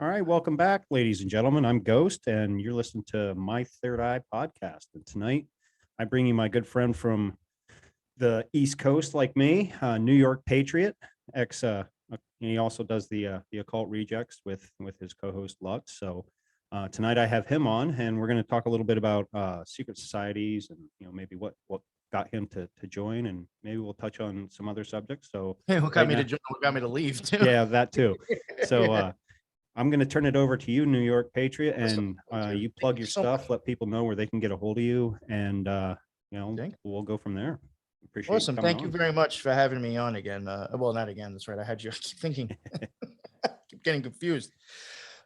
All right, welcome back, ladies and gentlemen. I'm Ghost, and you're listening to My Third Eye podcast. And tonight, I bring you my good friend from the East Coast, like me, New York Patriot. He also does the Occult Rejects with his co-host Lux. So tonight, I have him on, and we're going to talk a little bit about secret societies, and maybe what got him to join, and maybe we'll touch on some other subjects. So Hey, what got me to join? What got me to leave too? yeah, that too. So. Yeah. I'm going to turn it over to you, New York Patriot, Awesome. and you Thank plug you your so stuff, much. let people know where they can get a hold of you, and Thank we'll go from there. Appreciate you Awesome. coming Thank you on. very much for having me on again. Well, not again. That's right. I had you. I keep thinking. Keep getting confused.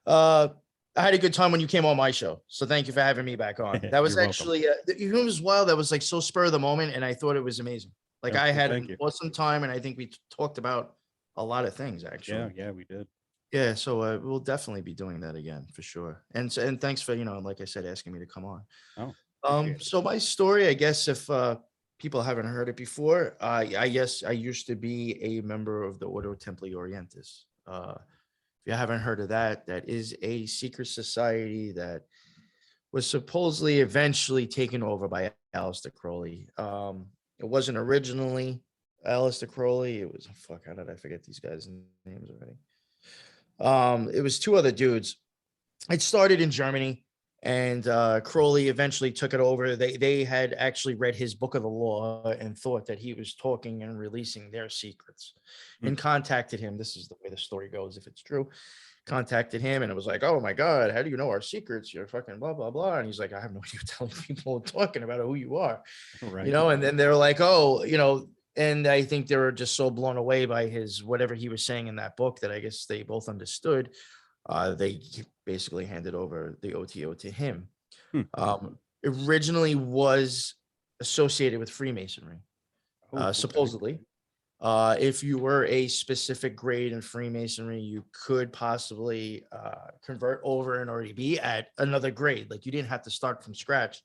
I had a good time when you came on my show. So thank you for having me back on. That was You're welcome. actually, it was wild. That was like so spur of the moment. And I thought it was amazing. Like Yeah, I well, had thank an you. awesome time. And I think we talked about a lot of things actually. Yeah, we did. Yeah, so we'll definitely be doing that again for sure. And thanks for, like I said, asking me to come on. Oh, appreciate it. So my story, I guess if people haven't heard it before, I guess I used to be a member of the Ordo Templi Orientis. If you haven't heard of that, that is a secret society that was supposedly eventually taken over by Aleister Crowley. It wasn't originally Aleister Crowley. It was how did I forget these guys' names already? It was two other dudes. It started in Germany, and Crowley eventually took it over. They had actually read his Book of the Law and thought that he was talking and releasing their secrets, and contacted him. This is the way the story goes, if it's true. Contacted him, and it was like, "Oh my God, how do you know our secrets? You're fucking blah blah blah." And he's like, "I have no idea telling people talking about who you are." Right. And then they're like, "Oh, and I think they were just so blown away by his whatever he was saying in that book that I guess they both understood. They basically handed over the OTO to him. Originally was associated with Freemasonry, Oh, okay. supposedly. If you were a specific grade in Freemasonry, you could possibly convert over and already be at another grade. Like you didn't have to start from scratch.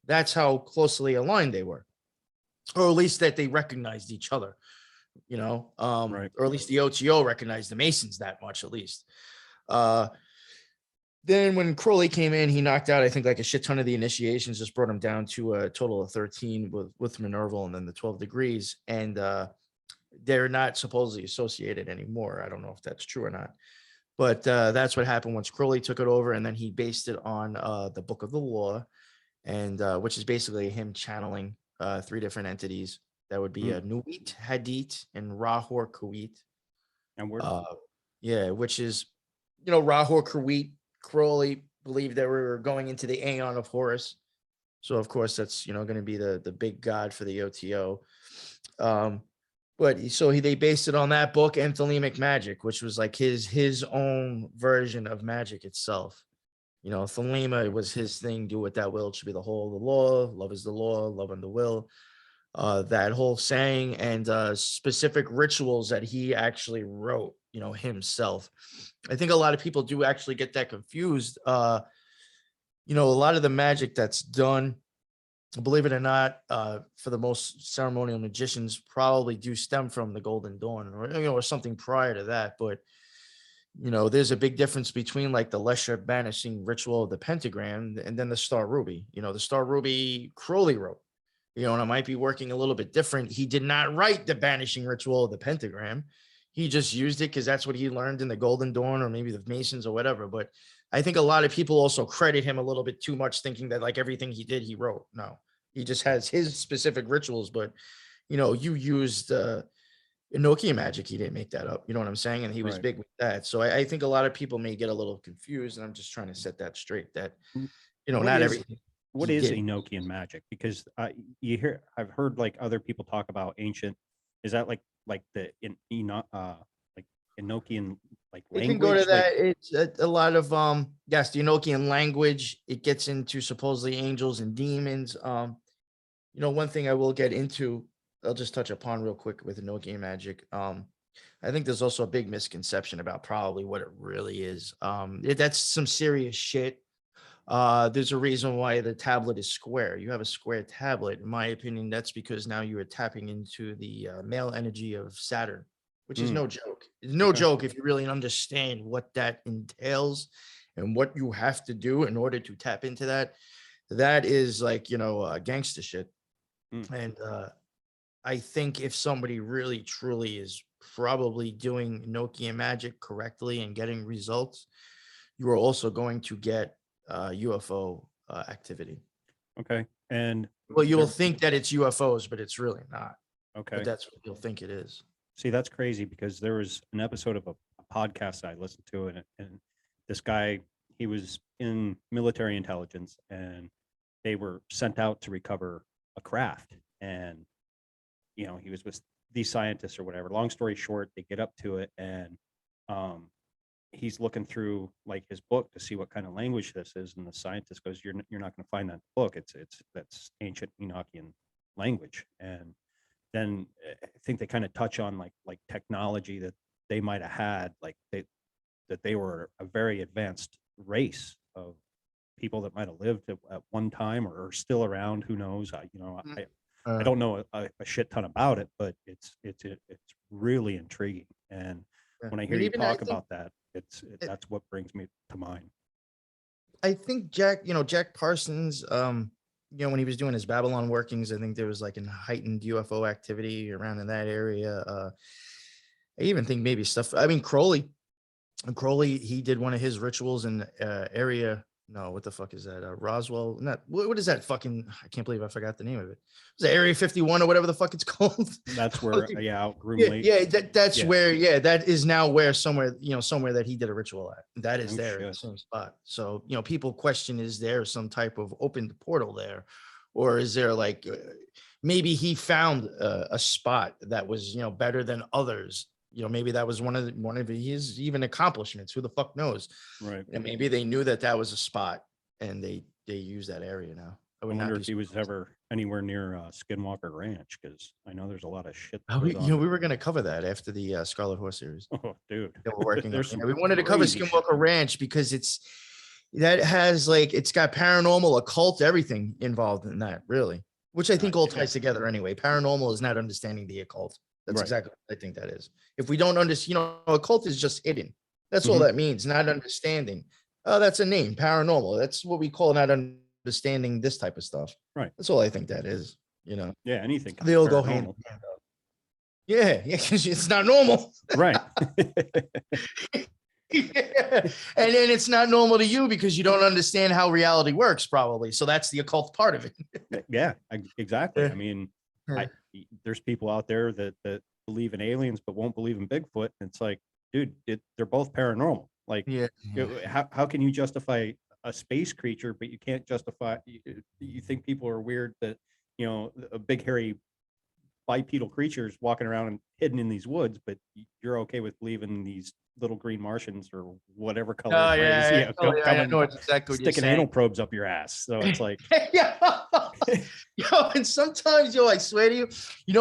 That's how closely aligned they were, or at least that they recognized each other, Right. or at least the OTO recognized the Masons that much, at least. Then when Crowley came in, he knocked out, I think, like a shit ton of the initiations, just brought him down to a total of 13 with Minerval and then the 12 degrees. And they're not supposedly associated anymore. I don't know if that's true or not. But that's what happened once Crowley took it over. And then he based it on the Book of the Law, and which is basically him channeling three different entities. That would be Nuit, Hadit, and Rahor Kuit. And where? Yeah, which is, Rahor Kuit, Crowley believed that we were going into the Aeon of Horus. So, of course, that's, going to be the big god for the OTO. They based it on that book and Thelemic Magic, which was like his own version of magic itself. Thelema was his thing, do what thou wilt, should be the whole of the law, love is the law, love and the will. That whole saying and specific rituals that he actually wrote, himself. I think a lot of people do actually get that confused. A lot of the magic that's done, believe it or not, for the most ceremonial magicians probably do stem from the Golden Dawn or something prior to that. But, there's a big difference between like the lesser banishing ritual of the pentagram and then the Star Ruby. The Star Ruby Crowley wrote, and it might be working a little bit different. He did not write the banishing ritual of the pentagram. He just used it because that's what he learned in the Golden Dawn or maybe the Masons or whatever. But I think a lot of people also credit him a little bit too much, thinking that like everything he did, he wrote. No, he just has his specific rituals. But, you used Enochian magic. He didn't make that up. You know what I'm saying? And he was big with that. So I think a lot of people may get a little confused. And I'm just trying to set that straight that, not everything. What is Enochian magic? Because I've heard like other people talk about ancient. Is that like the like Enochian like language? It can go to that. It's a lot of yes, the Enochian language. It gets into supposedly angels and demons. One thing I will get into, I'll just touch upon real quick with Enochian magic. I think there's also a big misconception about probably what it really is. That's some serious shit. There's a reason why the tablet is square. You have a square tablet. In my opinion, that's because now you are tapping into the male energy of Saturn. which is Mm, no joke. It's no okay. joke if you really understand what that entails and what you have to do in order to tap into that. That is like, gangster shit. Mm, And I think if somebody really truly is probably doing Nokia magic correctly and getting results, you are also going to get UFO activity. okay. And Well, you will there, think that it's UFOs, but it's really not. But okay. that's what you'll think it is. See, that's crazy because there was an episode of a podcast I listened to, and this guy, he was in military intelligence, and they were sent out to recover a craft, and he was with these scientists or whatever. Long story short, they get up to it, and um, he's looking through like his book to see what kind of language this is, and the scientist goes, "You're not going to find that book. It's that's ancient Enochian language." And then I think they kind of touch on like technology that they might have had, like they were a very advanced race of people that might have lived at one time or are still around. Who knows? Mm. I Uh, don't know a shit ton about it, but it's really intriguing. And yeah. when I I hear mean, you even I talk think about that, it, that's what brings me to mind. I think Jack Parsons, when he was doing his Babylon workings, I think there was like a heightened UFO activity around in that area. I even think maybe stuff. I mean, Crowley, he did one of his rituals in area. No, what the fuck is that? Roswell. Not what is that fucking? I can't believe I forgot the name of it. Was it Area 51 or whatever the fuck it's called? That's where, yeah, out Groom Yeah, Lake. yeah, that's Yeah. where, yeah, that is now where somewhere that he did a ritual at. That is Oh there in the shit. same spot. So, people question, is there some type of open portal there? Or is there like maybe he found a spot that was, better than others? Maybe that was one of his even accomplishments. Who the fuck knows? Right. And maybe they knew that that was a spot and they use that area now. I I would not wonder be if he was surprised. ever anywhere near Skinwalker Ranch, because I know there's a lot of shit that Oh, goes on. we were going to cover that after the Scarlet Horse series. Oh, dude, That we're working on. there's some Yeah, we wanted to cover crazy shit. Skinwalker Ranch because it's got paranormal, occult, everything involved in that, really. Which I think all Yeah. ties together anyway. Paranormal is not understanding the occult. That's Right. exactly what I think that is. If we don't understand, occult is just hidden. That's all Mhm. that means, not understanding. Oh, that's a name, paranormal. That's what we call not understanding this type of stuff. Right. That's all I think that is. Yeah. Anything can They be all go hand paranormal. in hand. Yeah, yeah, 'cause it's not normal. Right. Yeah. And then it's not normal to you because you don't understand how reality works, probably. So that's the occult part of it. Yeah. Exactly. Yeah. I mean, Yeah. there's people out there that believe in aliens but won't believe in Bigfoot. And it's like, dude, they're both paranormal. Like, Yeah. how can you justify a space creature, but you can't justify? You think people are weird that a big hairy bipedal creatures walking around and hidden in these woods, but you're okay with believing these little green Martians or whatever color Oh, it is, yeah. Totally. I coming, know exactly what you're sticking saying. anal probes up your ass. So it's like, Yeah. And sometimes, I swear to you,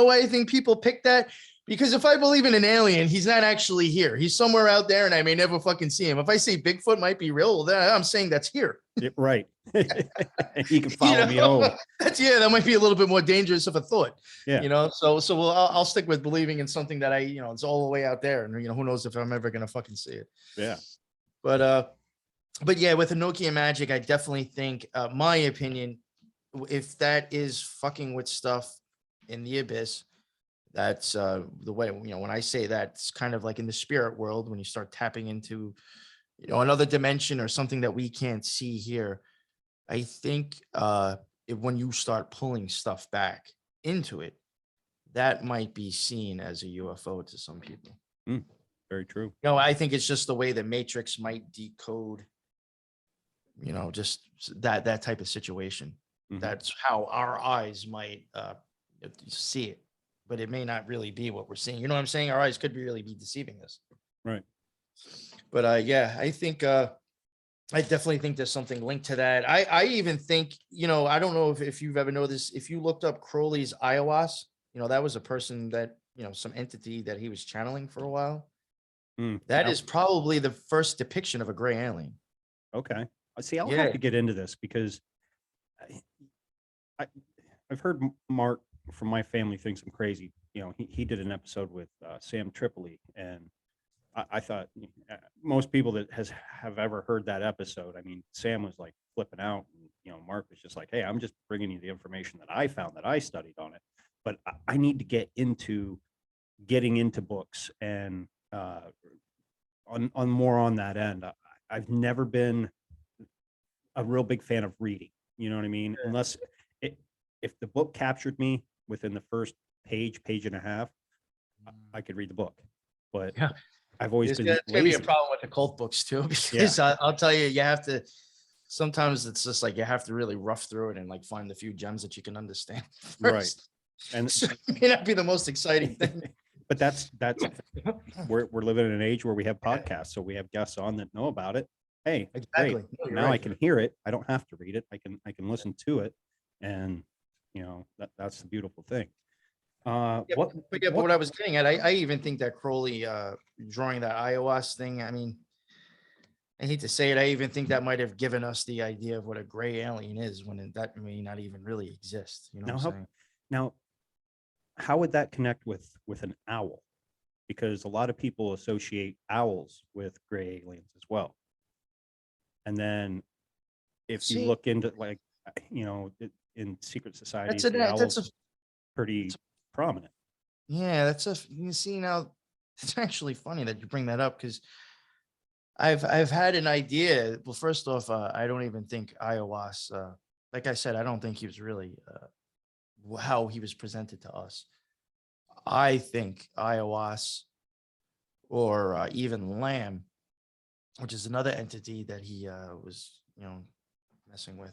why I think people pick that? Because if I believe in an alien, he's not actually here. He's somewhere out there and I may never fucking see him. If I say Bigfoot might be real, then I'm saying that's here. right. He can follow me home. That might be a little bit more dangerous of a thought. Yeah. So I'll stick with believing in something that it's all the way out there, and who knows if I'm ever gonna fucking see it. Yeah. But yeah, with the Nokia Magic, I definitely think, my opinion, if that is fucking with stuff in the abyss, that's the way. When I say that, it's kind of like in the spirit world when you start tapping into another dimension or something that we can't see here. I think when you start pulling stuff back into it, that might be seen as a UFO to some people. Very true. I think it's just the way the Matrix might decode, just that type of situation. Mhm. That's how our eyes might see it, but it may not really be what we're seeing. You know what I'm saying? Our eyes could really be deceiving us. Right. But yeah, I think I definitely think there's something linked to that. I even think, I don't know if you've ever noticed, if you looked up Crowley's Ayahuasca, that was a person that, some entity that he was channeling for a while. That is probably the first depiction of a gray alien. Okay. See, I'll Yeah. have to get into this because I've heard Mark from my family thinks I'm crazy he did an episode with Sam Tripoli, and I thought most people that have ever heard that episode, I mean, Sam was like flipping out, and, Mark was just like, hey, I'm just bringing you the information that I found, that I studied on it, but I need to get into getting into books and on more on that end. I've never been a real big fan of reading, you know what I mean? Yeah. Unless if the book captured me within the first page and a half, I could read the book. But Yeah. I've always It's been gonna be a lazy. problem with the cult books too, because I'll tell you, you have to. Sometimes it's just like you have to really rough through it and like find the few gems that you can understand Right. first. And So it may not be the most exciting thing. but that's we're living in an age where we have podcasts, so we have guests on that know about it. Hey, Exactly. great. No, you're Now I right. can hear it. I don't have to read it. I can listen to it, and that's the beautiful thing. Yeah, What but what I was getting at, I even think that Crowley drawing that Iowas thing, I mean, I hate to say it, I even think that might have given us the idea of what a gray alien is when that may not even really exist. You know what I'm saying? Now, how would that connect with an owl? Because a lot of people associate owls with gray aliens as well. And then if you See, look into like, in secret societies, that's the a owl's pretty prominent. yeah, you see now, it's actually funny that you bring that up because I've had an idea. Well, first off, I don't even think Iowas, like I said, I don't think he was really how he was presented to us. I think Iowas or even Lamb, which is another entity that he was, messing with.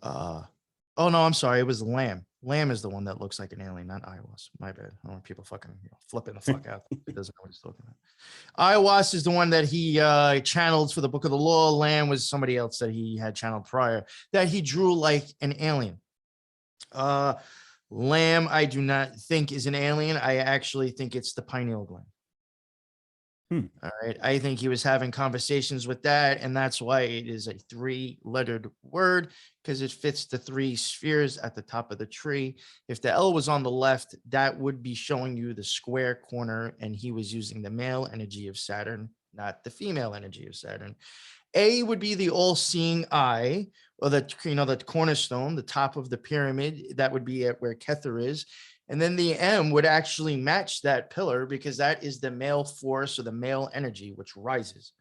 Oh no, I'm sorry, it was Lamb. Lamb is the one that looks like an alien, not Iowas. My bad. I don't want people fucking flipping the fuck out. He doesn't know what he's talking about. Iowas is the one that he channeled for the Book of the Law. Lamb was somebody else that he had channeled prior that he drew like an alien. Lamb, I do not think is an alien. I actually think it's the pineal gland. All right. I think he was having conversations with that, and that's why it is a 3-lettered word, because it fits the 3 spheres at the top of the tree. If the L was on the left, that would be showing you the square corner, and he was using the male energy of Saturn, not the female energy of Saturn. A would be the all-seeing eye, or the cornerstone, the top of the pyramid. That would be at where Kether is. And then the M would actually match that pillar because that is the male force or the male energy, which rises.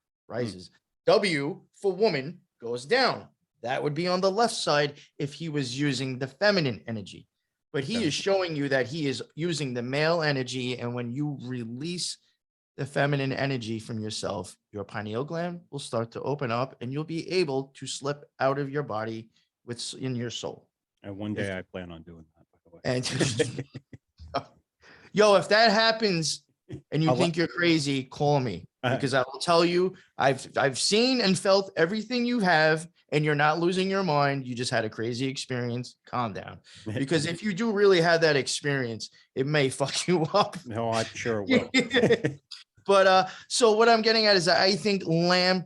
W for woman goes down. That would be on the left side if he was using the feminine energy. But he is showing you that he is using the male energy. And when you release the feminine energy from yourself, your pineal gland will start to open up and you'll be able to slip out of your body in your soul. And one day I plan on doing that, by the way. And yo, if that happens and you think you're crazy, call me because I will tell you I've seen and felt everything you have, and you're not losing your mind. You just had a crazy experience. Calm down, because if you do really have that experience, it may fuck you up. No, I'm sure it will. But so what I'm getting at is I think Lamb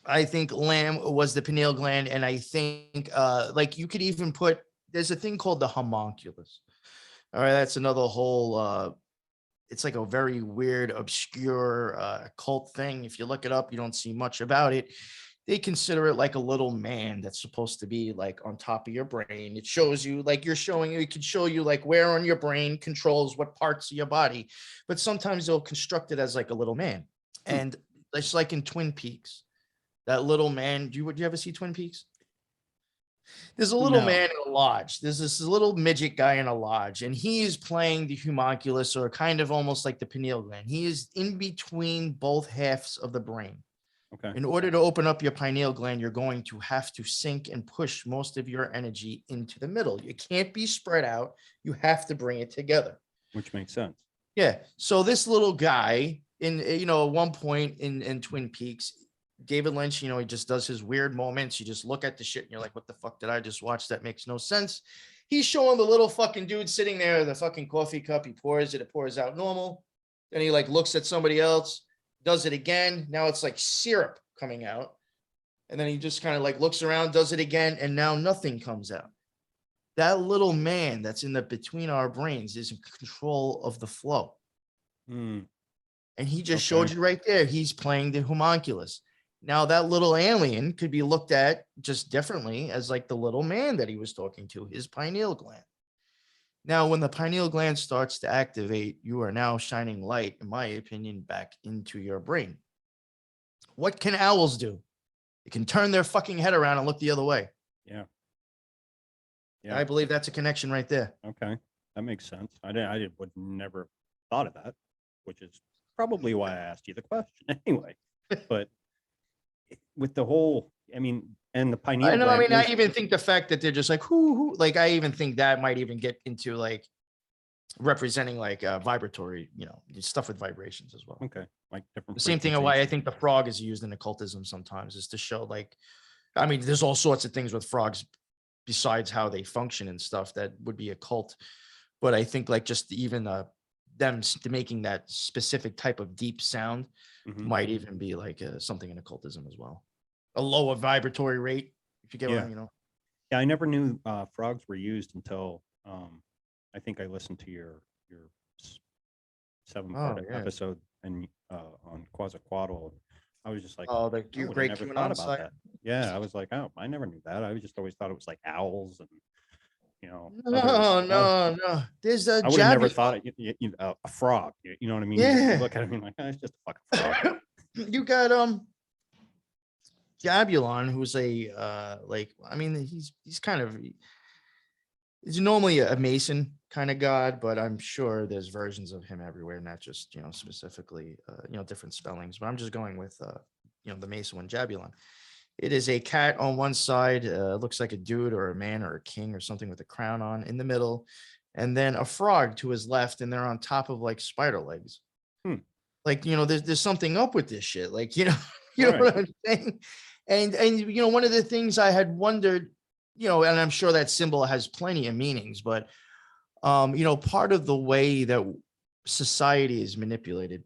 was the pineal gland, and I think like you could even put, there's a thing called the homunculus. All right, that's another whole it's like a very weird, obscure cult thing. If you look it up, you don't see much about it. They consider it like a little man that's supposed to be like on top of your brain. It shows you like it could show you like where on your brain controls what parts of your body. But sometimes they'll construct it as like a little man. And it's like in Twin Peaks, that little man. Would you ever see Twin Peaks? There's a little man in a lodge. There's this little midget guy in a lodge, and he is playing the homunculus, or kind of almost like the pineal gland. He is in between both halves of the brain. Okay. In order to open up your pineal gland, you're going to have to sink and push most of your energy into the middle. You can't be spread out. You have to bring it together. Which makes sense. Yeah. So this little guy at one point in Twin Peaks, David Lynch, he just does his weird moments. You just look at the shit and you're like, what the fuck did I just watch? That makes no sense. He's showing the little fucking dude sitting there, the fucking coffee cup. He pours it pours out normal. Then he like looks at somebody else, does it again. Now it's like syrup coming out. And then he just kind of like looks around, does it again. And now nothing comes out. that little man that's in the between our brains is in control of the flow. Mm, And he just okay. showed you right there. He's playing the homunculus. Now, that little alien could be looked at just differently as like the little man that he was talking to, his pineal gland. Now, when the pineal gland starts to activate, you are now shining light, in my opinion, back into your brain. What can owls do? They can turn their fucking head around and look the other way. Yeah. I believe that's a connection right there. Okay. That makes sense. Would never thought of that, which is probably why I asked you the question anyway. But with the whole, I mean, and the pineal I know. I gland mean, I is- even think the fact that they're just like, who, like, I even think that might even get into like representing like vibratory, stuff with vibrations as well. okay, like different. The same thing of why I frequencies. think the frog is used in occultism sometimes is to show like, I mean, there's all sorts of things with frogs besides how they function and stuff that would be occult. But I think like just even them making that specific type of deep sound Mhm. might even be like something in occultism as well. A lower vibratory rate, if you get what I mean, Yeah, I never knew frogs were used until I think I listened to your 7-part yeah. episode and on Quetzalcoatl. I was just like, Oh, the I would've great never QAnon thought about site. that. Yeah, I was like, oh, I never knew that. I just always thought it was like owls and No, other- no. There's a I would have never Jabby. thought a frog. You know what I mean? Yeah. You look at it and you're like, oh, it's just a fucking frog. You got Jabulon, who's a like, I mean, he's kind of, he's normally a Mason kind of god, but I'm sure there's versions of him everywhere, not just specifically different spellings. But I'm just going with the Mason one, Jabulon. It is a cat on one side, looks like a dude or a man or a king or something with a crown on in the middle, and then a frog to his left, and they're on top of like spider legs. Like, there's something up with this shit. Like, you know Right. what I'm saying? And one of the things I had wondered, and I'm sure that symbol has plenty of meanings, but part of the way that society is manipulated,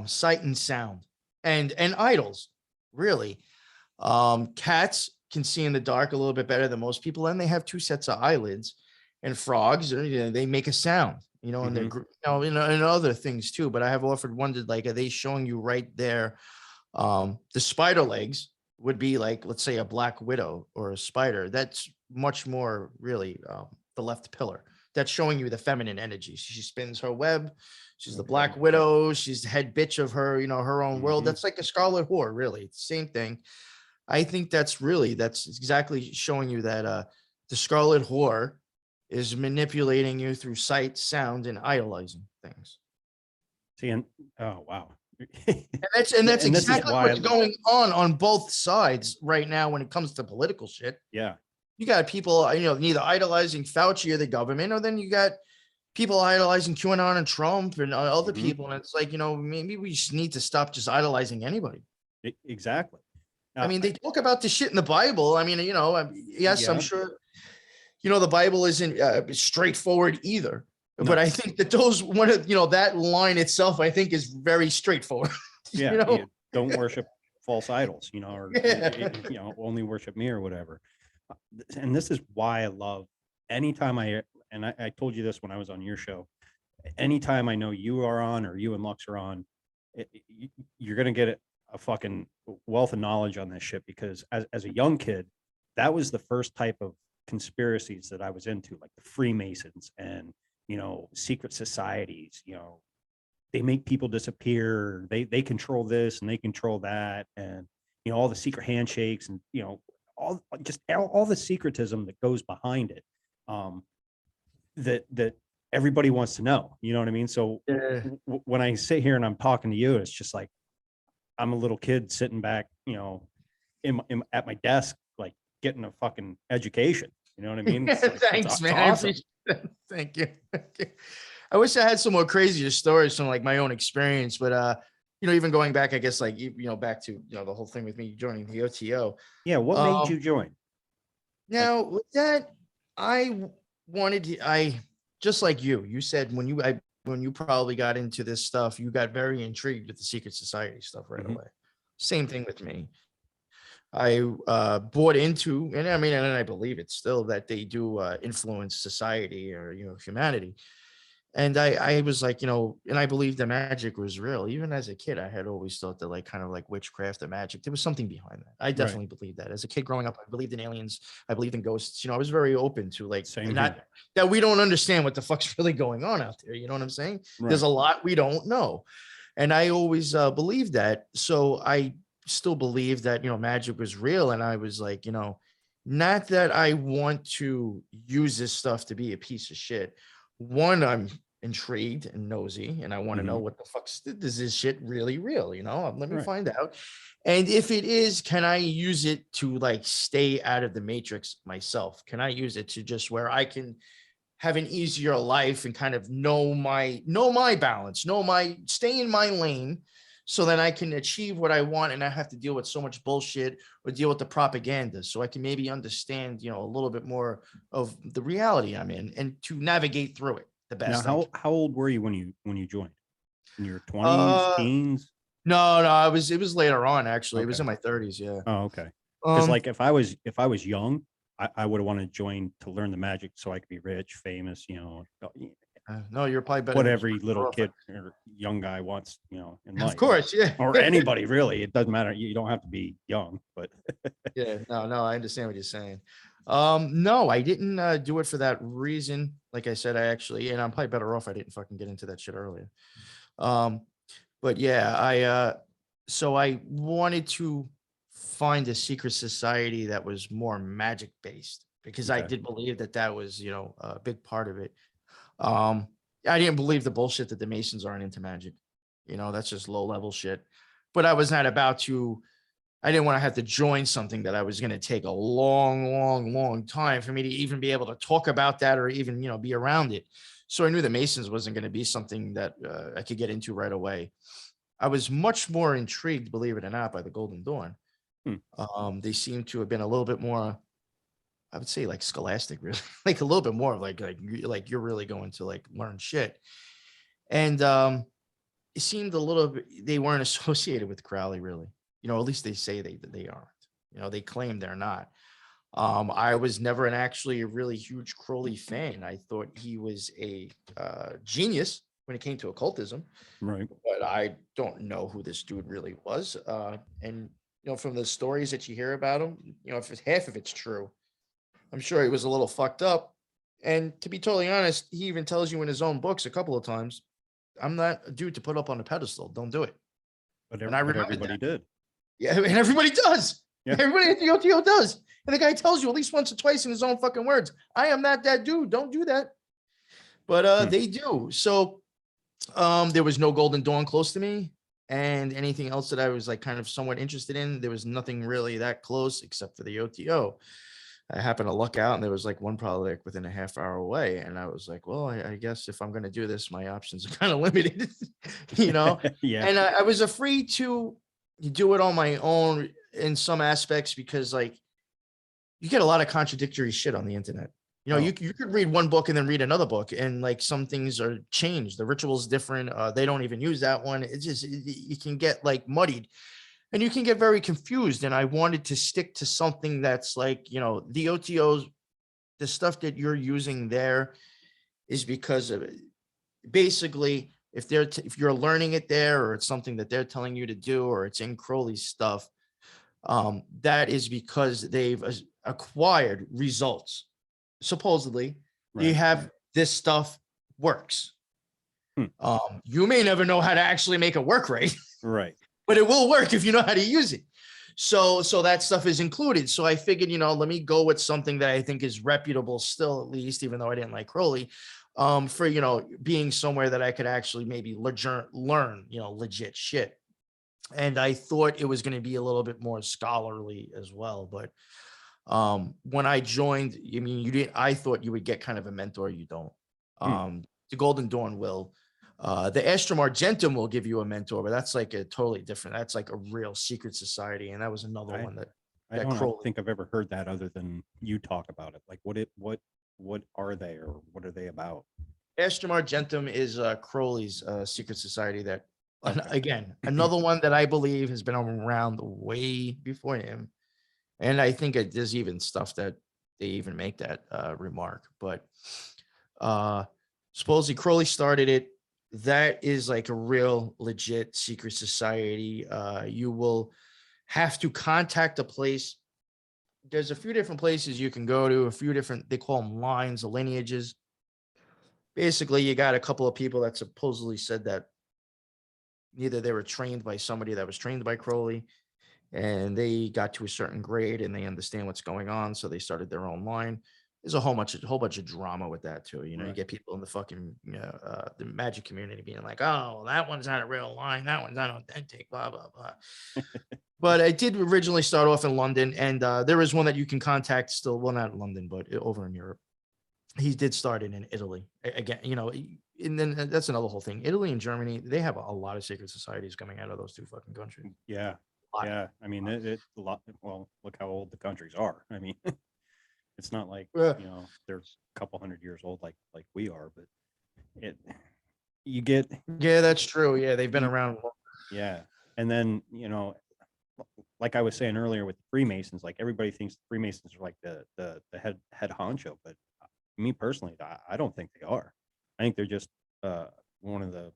sight and sound and idols, really. Cats can see in the dark a little bit better than most people, and they have two sets of eyelids. And frogs, they make a sound, and they're, and other things too. But I have often wondered, like, are they showing you right there? The spider legs would be like, let's say, a black widow or a spider. That's much more really the left pillar. That's showing you the feminine energy. She spins her web. She's the black widow. She's the head bitch of her, her own world. That's like a scarlet whore, really. Same thing. I think that's exactly showing you that the scarlet whore is manipulating you through sight, sound, and idolizing things. See, and oh wow. And that's this is exactly why what's going on both sides right now when it comes to political shit. Yeah. You got people, neither idolizing Fauci or the government, or then you got people idolizing QAnon and Trump and other people. And it's like, maybe we just need to stop just idolizing anybody. Exactly. I mean, they talk about the shit in the Bible. I mean, yes, I'm Yeah. sure, the Bible isn't straightforward either. No. But I think that that line itself, I think, is very straightforward. Yeah. You don't worship false idols, or only worship me or whatever. And this is why I love anytime I told you this when I was on your show, anytime I know you are on or you and Lux are on, you're going to get a fucking wealth of knowledge on this shit, because as a young kid, that was the first type of conspiracies that I was into, like the Freemasons and, secret societies, they make people disappear. They control this and they control that. And, all the secret handshakes and, all the secretism that goes behind it, that everybody wants to know, you know what I mean? So when I sit here and I'm talking to you, it's just like, I'm a little kid sitting back, at my desk, like getting a fucking education. You know what I mean? Thanks, man. I appreciate that. Thank you. I wish I had some more crazier stories from like my own experience, but even going back, I guess, like, back to, the whole thing with me joining the OTO. Yeah. What made you join? Now, with that, I just like you said, when you probably got into this stuff, you got very intrigued with the secret society stuff right away. Same thing with me. I bought into, and I mean, and I believe it still, that they do influence society or, you know, humanity. And I was like, you know, and I believed that magic was real. Even as a kid, I had always thought that, like, kind of like witchcraft and magic, there was something behind that. I Right. definitely believed that. As a kid growing up, I believed in aliens. I believed in ghosts. You know, I was very open to, like, Same not here. that we don't understand what the fuck's really going on out there. You know what I'm saying? There's Right. a lot we don't know. And I always believed that. So I still believe that, you know, magic was real. And I was like, you know, not that I want to use this stuff to be a piece of shit. One, I'm intrigued and nosy, and I want to know Mhm. what the fuck is this shit really real? You know, let me Right. find out. And if it is, can I use it to, like, stay out of the matrix myself? Can I use it to just where I can have an easier life and kind of know my balance, know my stay in my lane, so that I can achieve what I want and not have to deal with so much bullshit or deal with the propaganda. So I can maybe understand, you know, a little bit more of the reality I'm in and to navigate through it the Now, best I can. how old were you when you joined? In your 20s, Uh teens? no, it was later on actually. It was Okay. in my 30s, yeah. Oh, okay. Because Um like if I was young, I would have wanted to join to learn the magic so I could be rich, famous, you know, no, you're probably better what than every little kid or young guy wants, you know, in Of life. course, yeah. Or anybody really. It doesn't matter. You don't have to be young, but Yeah, no, I understand what you're saying. No, I didn't do it for that reason. Like I said, I actually, and I'm probably better off I didn't fucking get into that shit earlier. Um, but yeah, so I wanted to find a secret society that was more magic based because I okay. did believe that that was, you know, a big part of it. Um, I didn't believe the bullshit that the Masons aren't into magic. You know, that's just low level shit. But I was not about to I didn't want to have to join something that I was going to take a long, long, long time for me to even be able to talk about that or even, you know, be around it. So I knew the Masons wasn't going to be something that I could get into right away. I was much more intrigued, believe it or not, by the Golden Dawn. Hmm. They seem to have been a little bit more, I would say, like scholastic, really, like a little bit more of like you're really going to, like, learn shit. And it seemed a little bit they weren't associated with Crowley, really. You know, at least they say they aren't. You know, they claim they're not. I was never actually a really huge Crowley fan. I thought he was a genius when it came to occultism, Right. but I don't know who this dude really was. And you know, from the stories that you hear about him, you know, if half of it's true, I'm sure he was a little fucked up. And to be totally honest, he even tells you in his own books a couple of times, I'm not a dude to put up on a pedestal. Don't do it. And I But remembered everybody that. did. Yeah, and everybody does. Yeah. Everybody at the OTO does. And the guy tells you at least once or twice in his own fucking words, I am not that dude. Don't do that. But Hmm. they do. So there was no Golden Dawn close to me. And anything else that I was, like, kind of somewhat interested in, there was nothing really that close except for the OTO. I happened to luck out and there was, like, one probably, like, within a half hour away. And I was like, well, I guess if I'm going to do this, my options are kind of limited, you know? Yeah. And I was afraid to do it on my own in some aspects because, like, you get a lot of contradictory shit on the internet. You know, Oh, you could read one book and then read another book, and, like, some things are changed. The ritual's different. They don't even use that one. It's just you can get, like, muddied, and you can get very confused. And I wanted to stick to something that's, like, you know, the OTOs, the stuff that you're using there is because of it. Basically, if if you're learning it there, or it's something that they're telling you to do, or it's in Crowley's stuff, that is because they've acquired results. Supposedly, they right. have this stuff works. Hmm. You may never know how to actually make it work right, Right. but it will work if you know how to use it. So that stuff is included. So I figured, you know, let me go with something that I think is reputable still, at least, even though I didn't like Crowley, for, you know, being somewhere that I could actually maybe learn, you know, legit shit. And I thought it was going to be a little bit more scholarly as well. But when I joined, I mean, you didn't, I thought you would get kind of a mentor. You don't. Hmm. The Golden Dawn will. The Astrum Argentum will give you a mentor, but that's like a totally different. That's like a real secret society, and that was another I one that I don't Crowley. think I've ever heard that other than you talk about it. Like what are they or what are they about? Astrum Argentum is Crowley's secret society. That Okay. again, another one that I believe has been around way before him. And I think there's even stuff that they even make that remark. But uh, supposedly Crowley started it. That is like a real legit secret society. You will have to contact a place. There's a few different places you can go to, a few different, they call them lines, lineages. Basically, you got a couple of people that supposedly said that either they were trained by somebody that was trained by Crowley and they got to a certain grade and they understand what's going on. So they started their own line. There's a whole bunch of drama with that too. You know, you Right. get people in the fucking the magic community being like, "Oh, that one's not a real line. That one's not authentic." Blah blah blah. But I did originally start off in London, and there is one that you can contact still. Well, not in London, but over in Europe. He did start it in Italy. Again, you know, and then that's another whole thing. Italy and Germany, they have a lot of secret societies coming out of those two fucking countries. Yeah. Lot. Yeah. I mean, it a lot. Well, look how old the countries are. I mean, it's not like, Yeah. they're a couple hundred years old like we are, but it you get Yeah, that's true. Yeah, they've been you- around. yeah. And then, like I was saying earlier with the Freemasons, like everybody thinks the Freemasons are like the head honcho, but me personally, I don't think they are. I think they're just one of the,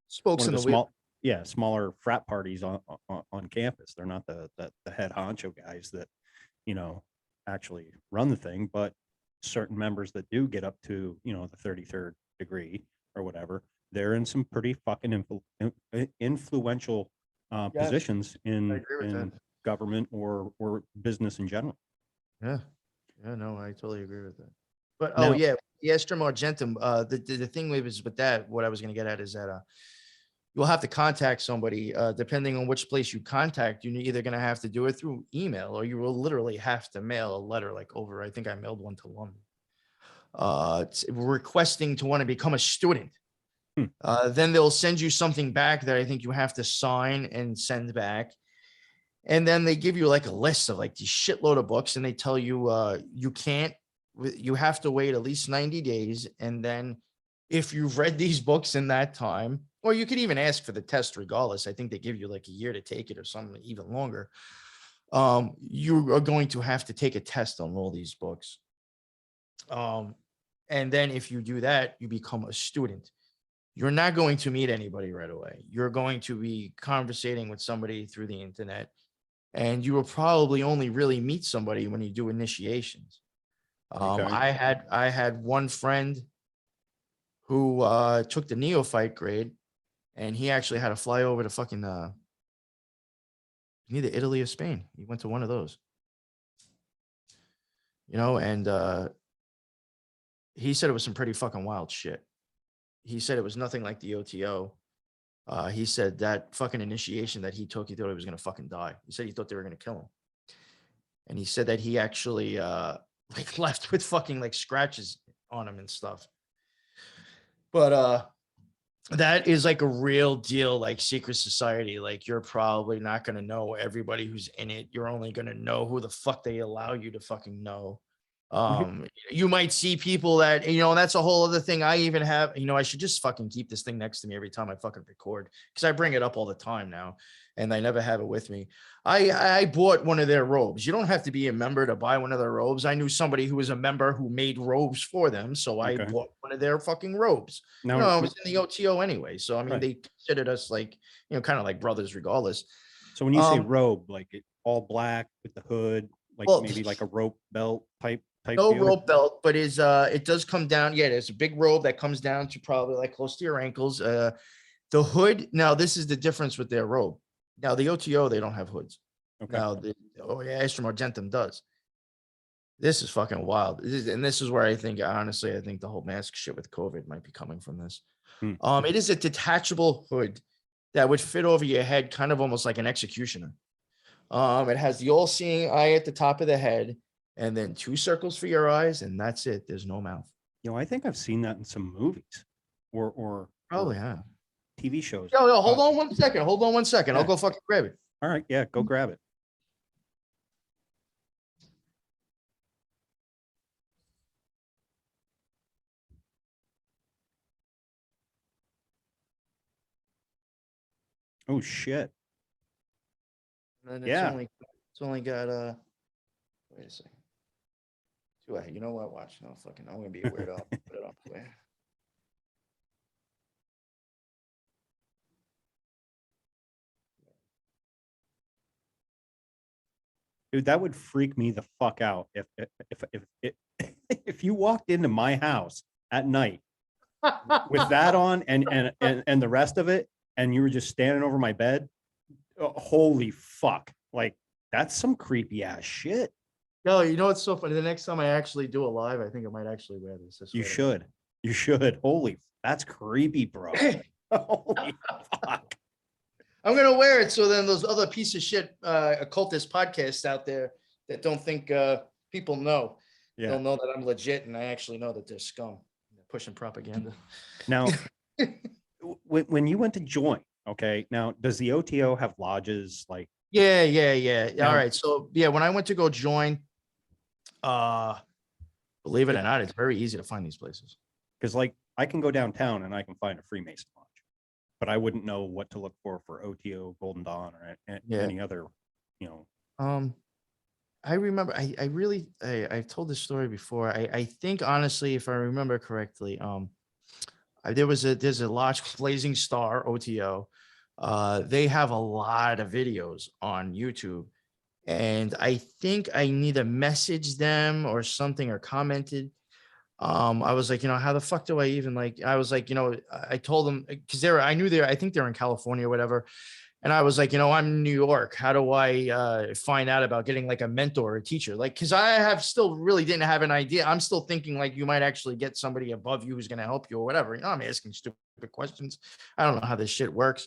Spokes one of in the the wheel. smaller frat parties on campus. They're not the head honcho guys that, actually run the thing, but certain members that do get up to, the 33rd degree or whatever, they're in some pretty fucking influential Yes, positions I in agree with that. government or business in general. Yeah. Yeah, no, I totally agree with that. But oh Now, yeah, the Estrum Argentum, the thing with that, what I was gonna get at is that you'll have to contact somebody, depending on which place you contact, you're either gonna have to do it through email or you will literally have to mail a letter like over. I think I mailed one to London. Requesting to want to become a student. Hmm. Then they'll send you something back that I think you have to sign and send back. And then they give you like a list of like these shitload of books and they tell you you have to wait at least 90 days. And then if you've read these books in that time, or you could even ask for the test regardless. I think they give you like a year to take it or something even longer. You are going to have to take a test on all these books. And then if you do that, you become a student. You're not going to meet anybody right away. You're going to be conversating with somebody through the internet, and you will probably only really meet somebody when you do initiations. Okay. I had one friend who took the neophyte grade, and he actually had to fly over to fucking either Italy or Spain. He went to one of those, and he said it was some pretty fucking wild shit. He said it was nothing like the OTO. He said that fucking initiation that he took, he thought he was gonna fucking die. He said he thought they were gonna kill him, and he said that he actually like left with fucking like scratches on him and stuff. But that is like a real deal, like secret society. Like you're probably not gonna know everybody who's in it. You're only gonna know who the fuck they allow you to fucking know. You might see people that, and that's a whole other thing. I even have, I should just fucking keep this thing next to me every time I fucking record because I bring it up all the time now and I never have it with me. I bought one of their robes. You don't have to be a member to buy one of their robes. I knew somebody who was a member who made robes for them, so I Okay. bought one of their fucking robes. Now, I was in the OTO anyway, so I mean Right. they considered us like, kind of like brothers regardless. So when you say robe, like all black with the hood, like Well, maybe like a rope belt type no deal. rope belt, but it does come down. Yeah, there's a big robe that comes down to probably like close to your ankles. The hood. Now, this is the difference with their robe. Now, the OTO, they don't have hoods. Okay. Now, the Astrum Argentum does. This is fucking wild. This is where I think, honestly, I think the whole mask shit with COVID might be coming from this. Hmm. It is a detachable hood that would fit over your head, kind of almost like an executioner. It has the all-seeing eye at the top of the head, and then 2 circles for your eyes, and that's it. There's no mouth. I think I've seen that in some movies or Probably, yeah. TV shows. Yo, hold on 1 second. Hold on 1 second. I'll Yeah. go fucking grab it. All right. Yeah. Go grab it. Oh shit. And Yeah. it's It's only got wait a second. You know what? Watch. No fucking. I'm gonna be a weirdo. I'll put it up for you. Dude, that would freak me the fuck out if if you walked into my house at night with that on and the rest of it, and you were just standing over my bed. Holy fuck. Like, that's some creepy ass shit. No, you know what's so funny? The next time I actually do a live, I think I might actually wear this. You should. You should. Holy, that's creepy, bro. Holy fuck. I'm gonna wear it so then those other piece of shit occultist podcasts out there that don't think people know, Yeah. they'll know that I'm legit, and I actually know that they're scum. They're pushing propaganda. Now, when you went to join, okay, now does the OTO have lodges like? Yeah. Now- All right. So yeah, when I went to go join, believe it or not, it's very easy to find these places. Because like I can go downtown and I can find a Freemason lodge, but I wouldn't know what to look for OTO, Golden Dawn, or any other, you know. I remember I've told this story before. I think honestly, if I remember correctly, there's a lodge, Blazing Star OTO. They have a lot of videos on YouTube, and I think I either messaged them or something or commented. I was like, how the fuck do I even I was like, I told them because I think they're in California or whatever. And I was like, I'm in New York. How do I find out about getting like a mentor or a teacher? Because I have still really didn't have an idea. I'm still thinking like you might actually get somebody above you who's going to help you or whatever. I'm asking stupid questions. I don't know how this shit works.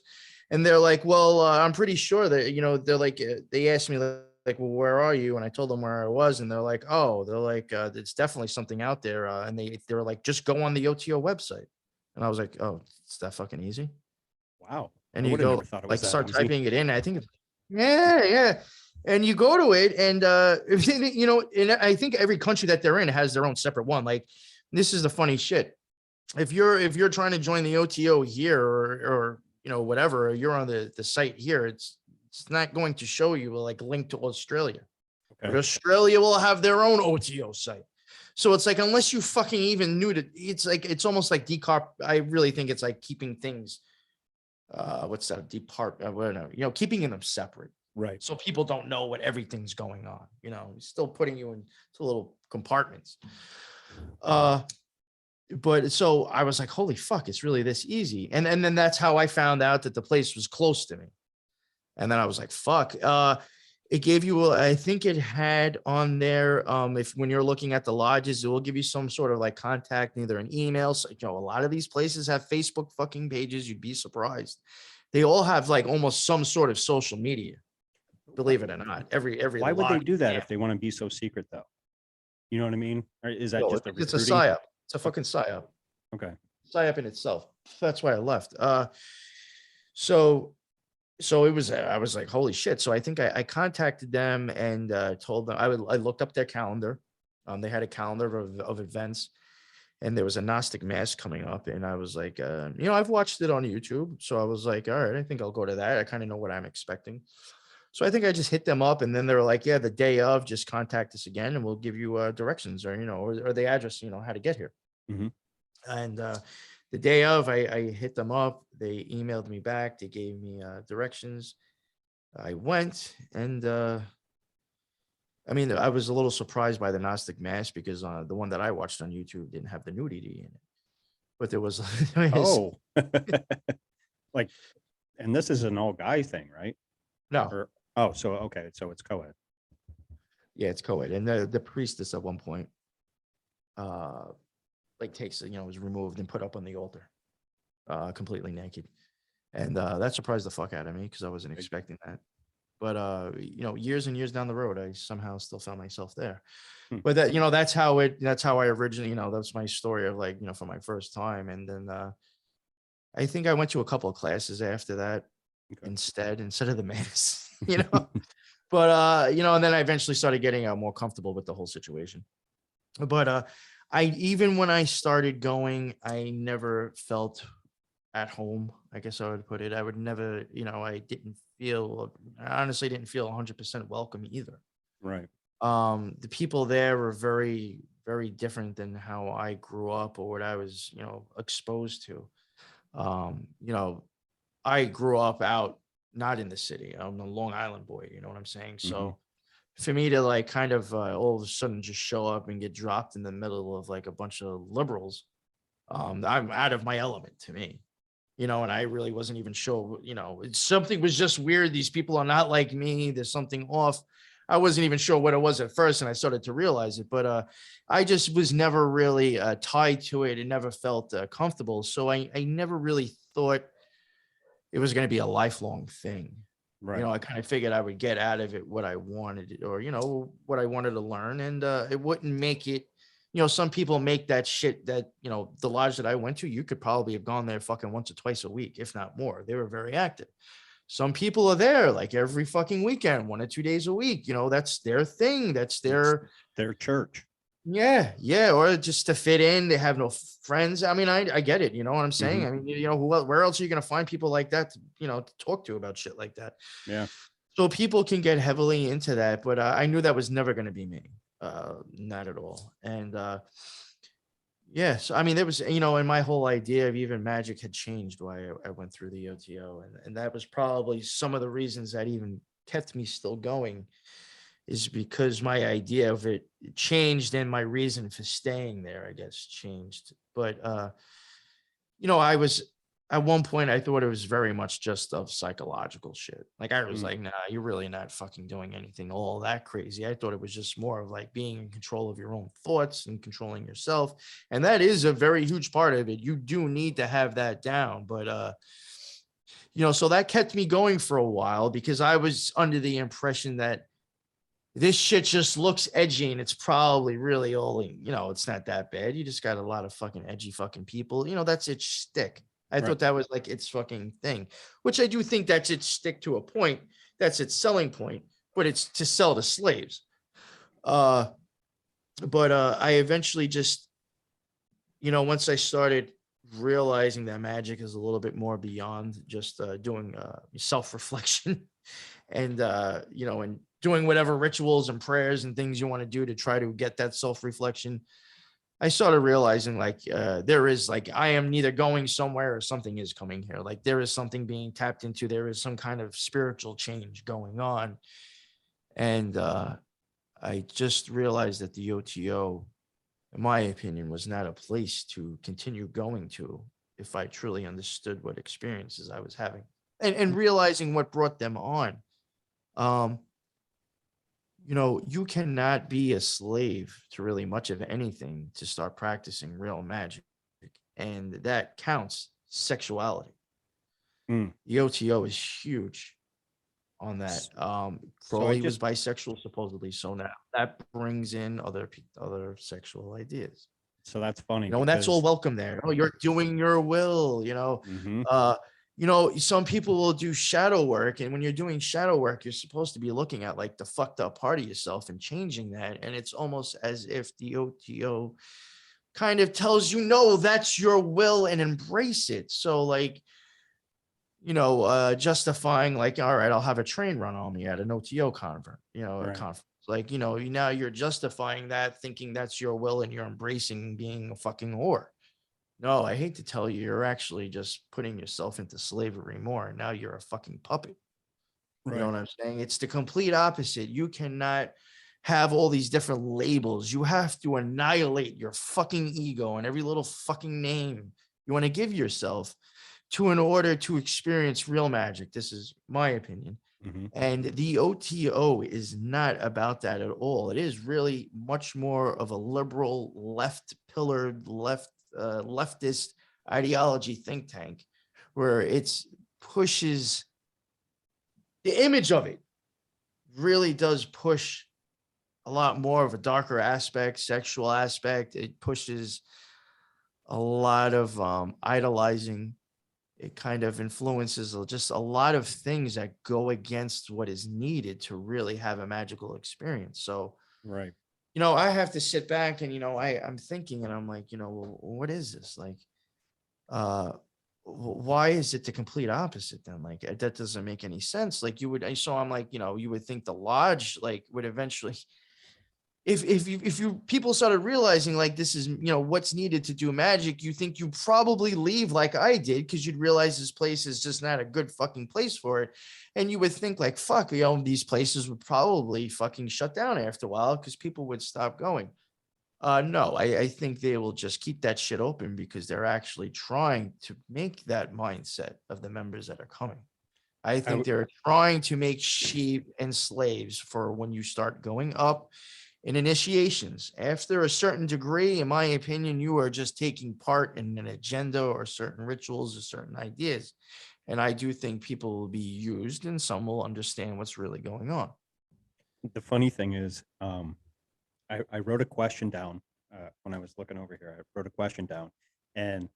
And they're like, well, I'm pretty sure that, they're like, they asked me like, well, where are you? And I told them where I was. And they're like, oh, it's definitely something out there. And they were like, just go on the OTO website. And I was like, oh, it's that fucking easy. Wow. And I you would've go never thought it was that start easy. typing it in. I think, yeah. And you go to it, and and I think every country that they're in has their own separate one. Like, this is the funny shit. If you're trying to join the OTO here or whatever, or you're on the site here, it's not going to show you like link to Australia. Okay. But Australia will have their own OTO site. So it's like, unless you fucking even knew that, it's almost like decarp. I really think it's like keeping things, what's that? Keeping them separate. Right. So people don't know what everything's going on, still putting you into little compartments. But so I was like, holy fuck, it's really this easy. And then that's how I found out that the place was close to me. And then I was like, fuck, it gave you, I think it had on there, when you're looking at the lodges, it will give you some sort of like contact, either an email. So, a lot of these places have Facebook fucking pages. You'd be surprised. They all have like almost some sort of social media, believe it or not. Every Why would they lodge, do that if they want to be so secret though? You know what I mean? Or is that just it's a psyop? It's a fucking psyop. Okay. Psyop in itself. That's why I left. So it was, I was like, holy shit. So I think I contacted them and told them I looked up their calendar. They had a calendar of events, and there was a Gnostic mass coming up. And I was like, I've watched it on YouTube. So I was like, all right, I think I'll go to that. I kind of know what I'm expecting. So I think I just hit them up, and then they were like, yeah, the day of, just contact us again and we'll give you directions or the address, how to get here. Mm-hmm. And the day of, I hit them up. They emailed me back. They gave me directions. I went, and I was a little surprised by the Gnostic Mass because the one that I watched on YouTube didn't have the nudity in it. But there was, Oh, like, and this is an all guy thing, right? no, so okay, so it's co-ed. yeah, it's co-ed, and the priestess at one point, takes was removed and put up on the altar, completely naked, and that surprised the fuck out of me because I wasn't expecting that. But years and years down the road, I somehow still found myself there. But that's how I originally, that's my story of for my first time. And then I think I went to a couple of classes after that instead of the mass, but and then I eventually started getting more comfortable with the whole situation. But even when I started going, I never felt at home, I guess I would put it. I would never, I honestly didn't feel 100% welcome either. Right. The people there were very, very different than how I grew up or what I was, exposed to. You know, I grew up out not in the city. I'm a Long Island boy, you know what I'm saying? Hmm. So for me to like kind of all of a sudden just show up and get dropped in the middle of like a bunch of liberals, I'm out of my element to me. And I really wasn't even sure, something was just weird. These people are not like me. There's something off. I wasn't even sure what it was at first, and I started to realize it. But I just was never really tied to it. It never felt comfortable. So I never really thought it was going to be a lifelong thing. Right. I kind of figured I would get out of it what I wanted or, what I wanted to learn. And it wouldn't make it, some people make that shit that, the lodge that I went to, you could probably have gone there fucking once or twice a week, if not more. They were very active. Some people are there like every fucking weekend, 1 or 2 days a week. That's their thing. That's It's their, their church. yeah, or just to fit in. They have no friends. I mean, I get it. You know what I'm saying? Mhm. I mean, where else are you going to find people like that, to talk to about shit like that? Yeah. So people can get heavily into that, but I knew that was never going to be me. Not at all. And yeah, so I mean, there was, and my whole idea of even magic had changed why I went through the OTO. And that was probably some of the reasons that even kept me still going is because my idea of it changed and my reason for staying there, I guess, changed. But I was at one point I thought it was very much just of psychological shit. Like I was Mm. like, nah, you're really not fucking doing anything all that crazy. I thought it was just more of like being in control of your own thoughts and controlling yourself. And that is a very huge part of it. You do need to have that down. But so that kept me going for a while because I was under the impression that this shit just looks edgy and it's probably really only, it's not that bad. You just got a lot of fucking edgy fucking people. That's its shtick. I Right. thought that was like its fucking thing, which I do think that's its stick to a point. That's its selling point, but it's to sell to slaves. But I eventually just, once I started realizing that magic is a little bit more beyond just doing self-reflection and and doing whatever rituals and prayers and things you want to do to try to get that self-reflection, I started realizing like there is like I am neither going somewhere or something is coming here. Like there is something being tapped into. There is some kind of spiritual change going on. And I just realized that the OTO, in my opinion, was not a place to continue going to if I truly understood what experiences I was having and realizing what brought them on. Um, you cannot be a slave to really much of anything to start practicing real magic. And that counts sexuality. Mm. The OTO is huge on that. So I Crowley was just bisexual, supposedly. So now that brings in other sexual ideas. so that's funny And that's all because welcome there. Oh, you're doing your will, Mhm. uh, some people will do shadow work. And when you're doing shadow work, you're supposed to be looking at like the fucked up part of yourself and changing that. And it's almost as if the OTO kind of tells you, no, that's your will and embrace it. So like, justifying like, all right, I'll have a train run on me at an OTO convert, a Right. conference. Like, now you're justifying that, thinking that's your will and you're embracing being a fucking whore. No, I hate to tell you, you're actually just putting yourself into slavery more. Now you're a fucking puppet. You know Right. what I'm saying? It's the complete opposite. You cannot have all these different labels. You have to annihilate your fucking ego and every little fucking name you want to give yourself in order to experience real magic. This is my opinion. Mhm. And the OTO is not about that at all. It is really much more of a liberal, left pillared, leftist ideology think tank, where it's pushes the image of it really does push a lot more of a darker aspect, sexual aspect. It pushes a lot of idolizing. It kind of influences just a lot of things that go against what is needed to really have a magical experience. So, Right. I have to sit back and, I'm thinking and I'm like, well, what is this? Like, uh, why is it the complete opposite then? Like that doesn't make any sense. Like you would, so I'm like, you would think the lodge like would eventually, if you people started realizing like this is what's needed to do magic, you think you probably leave like I did, because you'd realize this place is just not a good fucking place for it. And you would think like, fuck, these places would probably fucking shut down after a while because people would stop going. No, I think they will just keep that shit open because they're actually trying to make that mindset of the members that are coming. I think they're trying to make sheep and slaves for when you start going up in initiations. After a certain degree, in my opinion, you are just taking part in an agenda or certain rituals or certain ideas. And I do think people will be used and some will understand what's really going on. The funny thing is, I wrote a question down when I was looking over here. I wrote a question down, and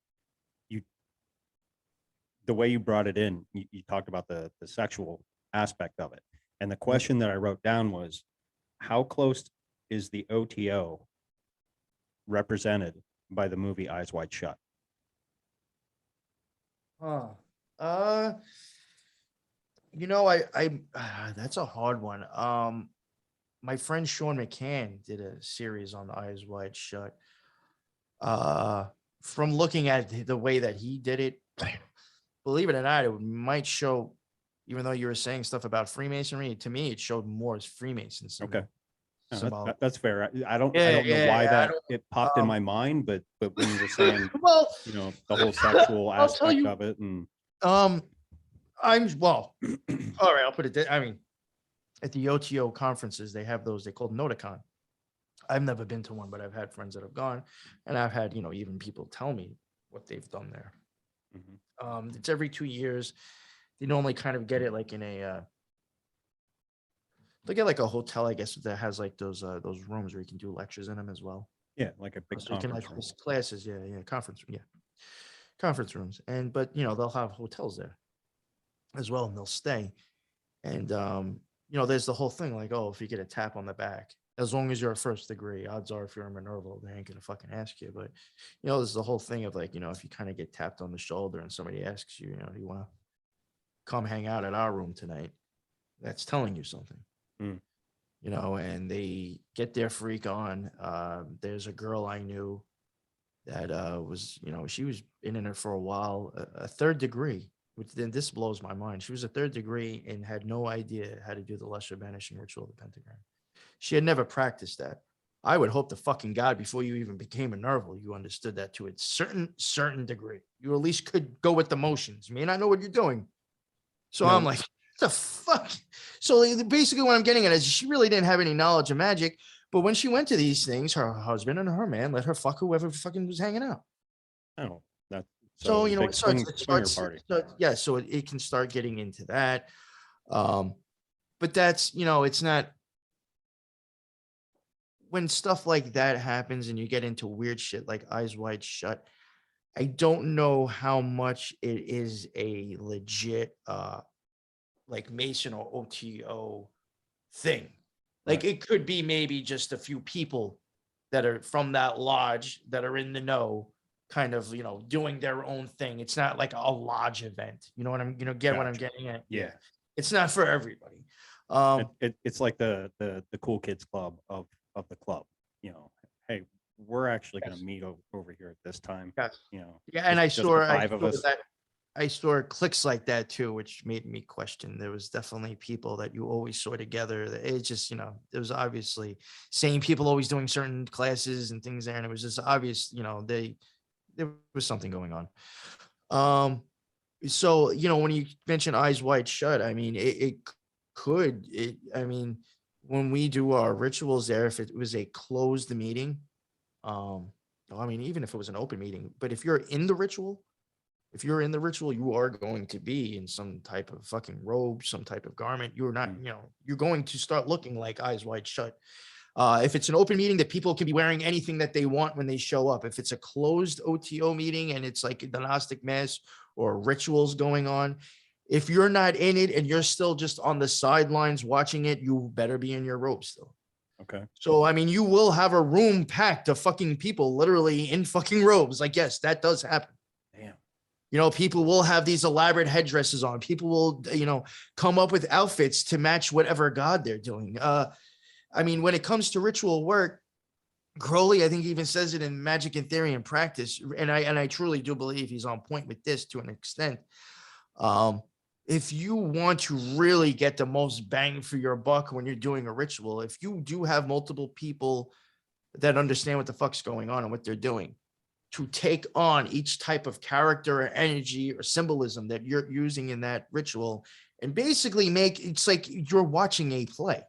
the way you brought it in, you talked about the sexual aspect of it. And the question that I wrote down was, how close is the OTO represented by the movie Eyes Wide Shut? I that's a hard one. My friend Sean McCann did a series on Eyes Wide Shut. From looking at the way that he did it, believe it or not, it might show, even though you were saying stuff about Freemasonry, to me, it showed more as Freemasons. Okay. No, that's fair. I don't know why that it popped in my mind, but when you were saying, well, the whole sexual aspect of it, and all right, I'll put it. I mean, at the OTO conferences, they have those, they called Noticon. I've never been to one, but I've had friends that have gone, and I've had, even people tell me what they've done there. It's every 2 years. They normally kind of get it like in they get like a hotel, I guess, that has like those rooms where you can do lectures in them as well. Yeah, like a big so you can like conference room. classes, conference rooms, but they'll have hotels there as well, and they'll stay. And there's the whole thing like, oh, if you get a tap on the back, as long as you're a first degree, odds are if you're a Minerva, they ain't gonna fucking ask you. But there's the whole thing of like, if you kind of get tapped on the shoulder and somebody asks you, do you want to come hang out at our room tonight? That's telling you something. And they get their freak on. There's a girl I knew that was, she was in it for a while, a third degree, which then this blows my mind. She was a third degree and had no idea how to do the lesser banishing ritual of the pentagram. She had never practiced that. I would hope to fucking God before you even became a Nerval, you understood that to a certain degree. You at least could go with the motions. You may not know what you're doing. So I'm like, what the fuck? So basically what I'm getting at is she really didn't have any knowledge of magic, but when she went to these things, her husband and her man let her fuck whoever fucking was hanging out. Oh, that's so it starts, party. So it can start getting into that. But that's, it's not, when stuff like that happens and you get into weird shit like Eyes Wide Shut, I don't know how much it is a legit like Mason or OTO thing. Like it could be maybe just a few people that are from that lodge that are in the know, kind of, doing their own thing. It's not like a lodge event. You know what I'm, what I'm getting at? Yeah. It's not for everybody. It's like the cool kids club of the club. Hey, we're actually going to meet over here at this time. Yes. Yeah, and I saw five of us. I saw cliques like that too, which made me question. There was definitely people that you always saw together. It just, there was obviously same people always doing certain classes and things there, and it was just obvious, there was something going on. So when you mention Eyes Wide Shut, I mean, when we do our rituals there, if it was a closed meeting, even if it was an open meeting, but if you're in the ritual, you are going to be in some type of fucking robe, some type of garment. You're not, you're going to start looking like Eyes Wide Shut. If it's an open meeting, that people can be wearing anything that they want when they show up. If it's a closed OTO meeting and it's like the Gnostic Mass or rituals going on, if you're not in it and you're still just on the sidelines watching it, you better be in your robe still. Okay. So, you will have a room packed of fucking people literally in fucking robes. Like, yes, that does happen. Damn. You know, people will have these elaborate headdresses on. People will, you know, come up with outfits to match whatever god they're doing. I mean, when it comes to ritual work, Crowley, I think he even says it in Magic in Theory and Practice, and I truly do believe he's on point with this to an extent. If you want to really get the most bang for your buck when you're doing a ritual, if you do have multiple people that understand what the fuck's going on and what they're doing, to take on each type of character or energy or symbolism that you're using in that ritual, and basically make it's like you're watching a play.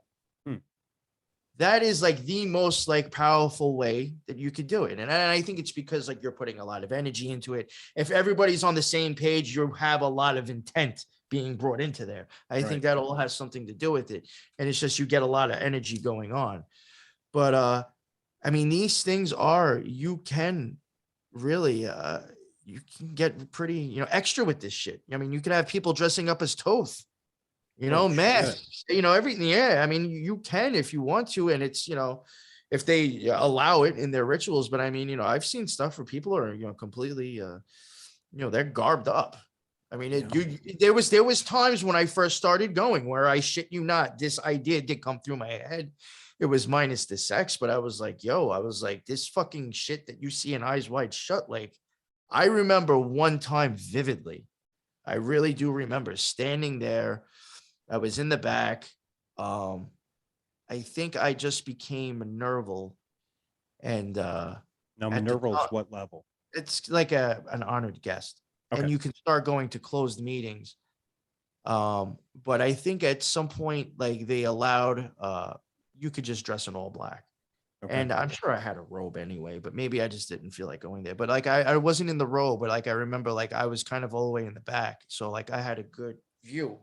That is like the most like powerful way that you could do it. And I think it's because like you're putting a lot of energy into it. If everybody's on the same page, you have a lot of intent being brought into there. I think that all has something to do with it. And it's just you get a lot of energy going on. But I mean, these things are, you can really you can get pretty, you know, extra with this shit. I mean, you can have people dressing up as Toth. You know, math, you know, everything. Yeah. I mean, you can if you want to. And it's, you know, if they allow it in their rituals. But I mean, you know, I've seen stuff where people are, you know, completely, you know, they're garbed up. I mean, there was times when I first started going where I shit you not, this idea did come through my head. It was minus the sex, but I was like, yo, I was like, this fucking shit that you see in Eyes Wide Shut. Like, I remember one time vividly. I really do remember standing there. I was in the back. I think I just became Nerval. And now Nerval is what level? It's like an honored guest. Okay. And you can start going to closed meetings. But I think at some point, like they allowed you could just dress in all black. Okay. And I'm sure I had a robe anyway, but maybe I just didn't feel like going there. But like I wasn't in the robe, but like I remember like I was kind of all the way in the back. So like I had a good view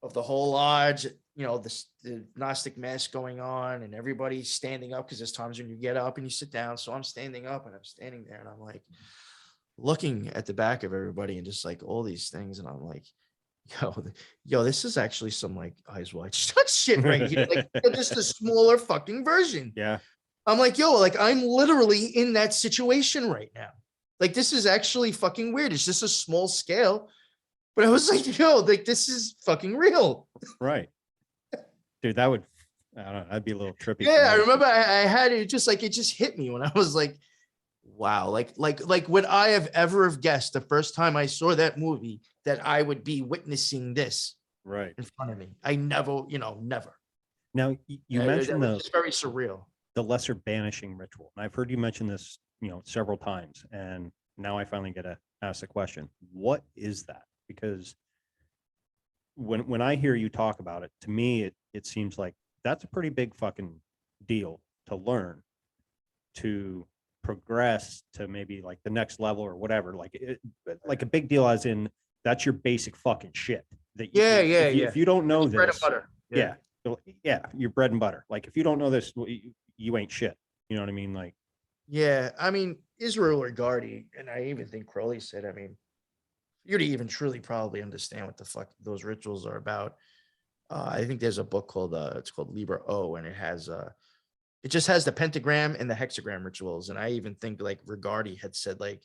of the whole lodge, you know, the Gnostic mass going on and everybody standing up, because there's times when you get up and you sit down. So I'm standing up and I'm standing there and I'm like looking at the back of everybody and just like all these things. And I'm like, yo, this is actually some like Eyes Wide Shut shit right here. Like just a smaller fucking version. Yeah. I'm like, yo, like I'm literally in that situation right now. Like this is actually fucking weird. It's just a small scale. But I was like, yo, like this is fucking real. Right. Dude, that would, I don't know, that'd be a little trippy. Yeah, I remember I had it just like, it just hit me when I was like, wow, like would I have ever have guessed the first time I saw that movie that I would be witnessing this right in front of me? I never, you know, never. Now you mentioned it's very surreal. The lesser banishing ritual. And I've heard you mention this, you know, several times. And now I finally get to ask the question, what is that? Because when I hear you talk about it, to me, it seems like that's a pretty big fucking deal to learn, to progress to maybe like the next level or whatever. Like a big deal as in that's your basic fucking shit. That if you don't know this, bread and butter. Yeah, your bread and butter. Like if you don't know this, you ain't shit. You know what I mean? Like, yeah, I mean Israel Regardie, and I even think Crowley said, I mean, you to even truly probably understand what the fuck those rituals are about. I think there's a book called it's called Libra O, and it has it just has the pentagram and the hexagram rituals. And I even think like Regardie had said like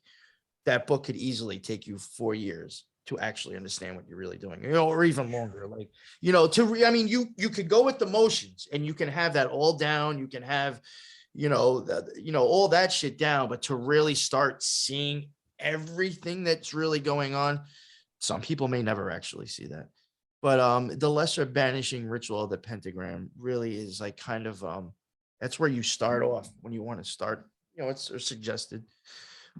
that book could easily take you 4 years to actually understand what you're really doing, you know, or even longer. Like, you know, I mean, you could go with the motions and you can have that all down. You can have, you know, all that shit down, but to really start seeing everything that's really going on, some people may never actually see that. But the lesser banishing ritual of the pentagram really is like kind of that's where you start off when you want to start, you know, it's suggested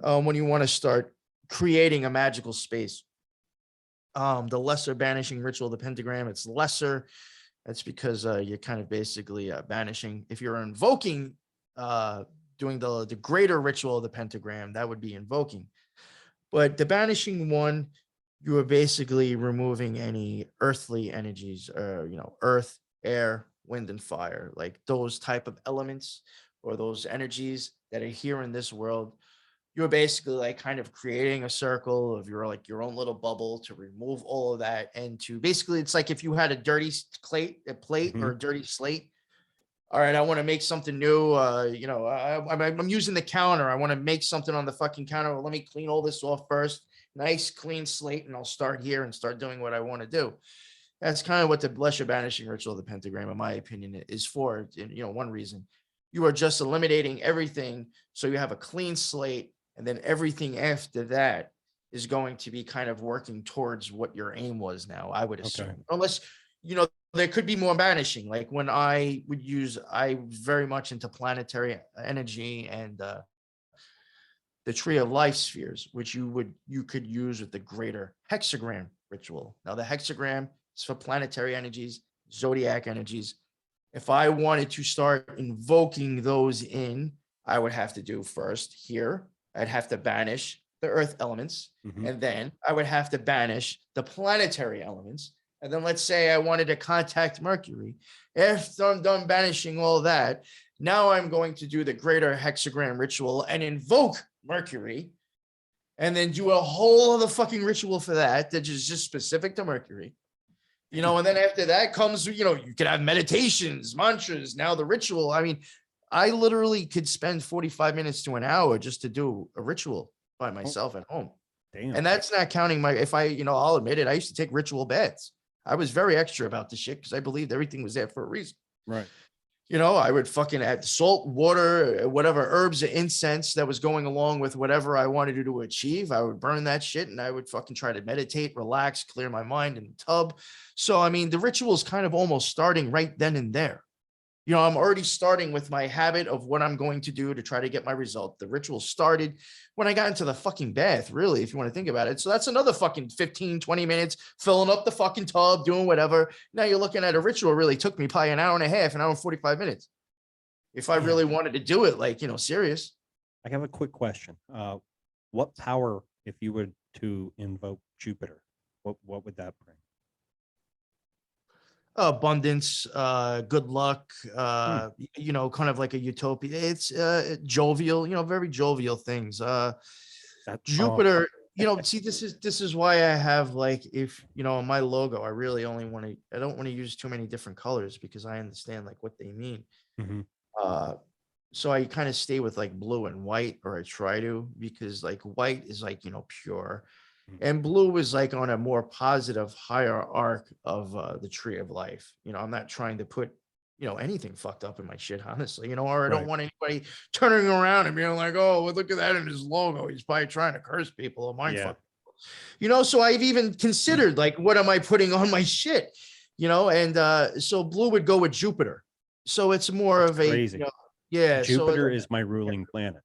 when you want to start creating a magical space. The lesser banishing ritual of the pentagram, it's lesser. That's because you're kind of basically banishing. If you're invoking, doing the greater ritual of the pentagram, that would be invoking. But the banishing one, you are basically removing any earthly energies, you know, earth, air, wind, and fire, like those type of elements or those energies that are here in this world. You're basically like kind of creating a circle of your own little bubble to remove all of that. And to basically, it's like if you had a dirty plate or a dirty slate. All right, I want to make something new. You know, I'm using the counter. I want to make something on the fucking counter. Well, let me clean all this off first. nice clean slate, and I'll start here and start doing what I want to do. That's kind of what the Lesser Banishing Ritual of the Pentagram, in my opinion, is for. And, one reason you are just eliminating everything, so you have a clean slate, and then everything after that is going to be kind of working towards what your aim was. Now, I would assume, unless there could be more banishing. Like when I was very much into planetary energy and the Tree of Life spheres, which you could use with the greater hexagram ritual. Now, the hexagram is for planetary energies, zodiac energies. If I wanted to start invoking those in, I would have to do first here. I'd have to banish the earth elements, and then I would have to banish the planetary elements. And then let's say I wanted to contact Mercury. After I'm done banishing all that, now I'm going to do the greater hexagram ritual and invoke Mercury, and then do a whole other fucking ritual for that is just specific to Mercury. And then after that comes, you could have meditations, mantras, now the ritual. I mean, I literally could spend 45 minutes to an hour just to do a ritual by myself at home. Damn. And that's not counting I'll admit it, I used to take ritual baths. I was very extra about the shit because I believed everything was there for a reason. Right. I would fucking add salt, water, whatever herbs or incense that was going along with whatever I wanted to achieve. I would burn that shit, and I would fucking try to meditate, relax, clear my mind in the tub. So, I mean, the ritual is kind of almost starting right then and there. I'm already starting with my habit of what I'm going to do to try to get my result. The ritual started when I got into the fucking bath, really, if you want to think about it. So that's another fucking 15, 20 minutes, filling up the fucking tub, doing whatever. Now you're looking at a ritual really took me probably an hour and a half, an hour and 45 minutes. If I really wanted to do it, serious. I have a quick question. What power, if you were to invoke Jupiter, what would that bring? Abundance, good luck, kind of like a utopia. It's jovial, very jovial things. Jupiter, see, this is why I have if my logo, I really I don't want to use too many different colors because I understand what they mean. So I kind of stay with blue and white, or I try to, because white is pure. And blue is on a more positive, higher arc of the Tree of Life. I'm not trying to put, anything fucked up in my shit, honestly, or I don't want anybody turning around and being like, oh, well, look at that in his logo. He's probably trying to curse people or mindfuck people. So I've even considered, what am I putting on my shit? And so blue would go with Jupiter. So it's more of a, crazy. Jupiter is my ruling planet.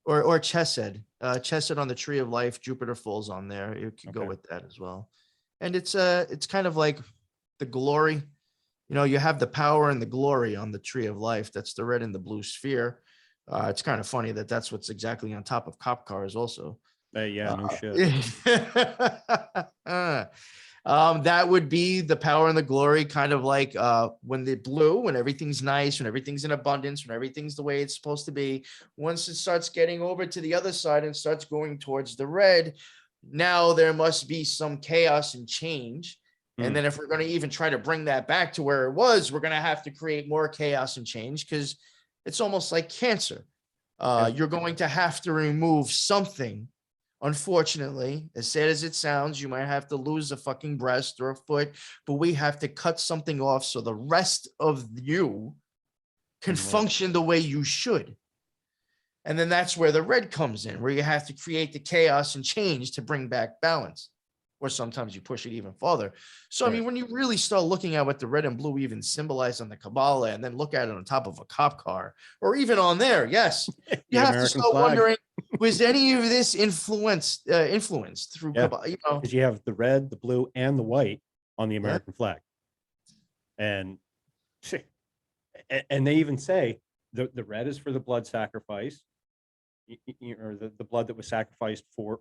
Or Chesed. Chesed on the Tree of Life, Jupiter falls on there. You could go with that as well. And it's kind of like the glory. You have the power and the glory on the Tree of Life. That's the red and the blue sphere. It's kind of funny that that's what's exactly on top of cop cars also. No shit. That would be the power and the glory, kind of like when the blue, when everything's nice, when everything's in abundance, when everything's the way it's supposed to be. Once it starts getting over to the other side and starts going towards the red, now there must be some chaos and change. And then if we're going to even try to bring that back to where it was, we're going to have to create more chaos and change, because it's almost like cancer. You're going to have to remove something. Unfortunately, as sad as it sounds, you might have to lose a fucking breast or a foot, but we have to cut something off so the rest of you can function the way you should. And then that's where the red comes in, where you have to create the chaos and change to bring back balance. Or sometimes you push it even farther. So, I mean, when you really start looking at what the red and blue even symbolize on the Kabbalah, and then look at it on top of a cop car, or even on there, yes, you have to start wondering, was any of this influenced through Kabbalah? Because you have the red, the blue, and the white on the American flag. And they even say the red is for the blood sacrifice, or the blood that was sacrificed for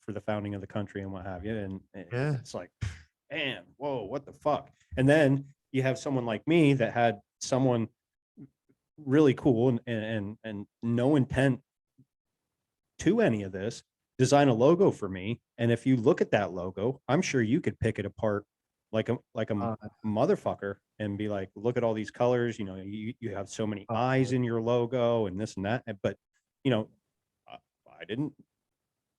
the founding of the country and what have you. And it's like, man, whoa, what the fuck? And then you have someone like me that had someone really cool and no intent to any of this design a logo for me. And if you look at that logo, I'm sure you could pick it apart like a motherfucker and be like, look at all these colors, you have so many eyes in your logo and this and that. But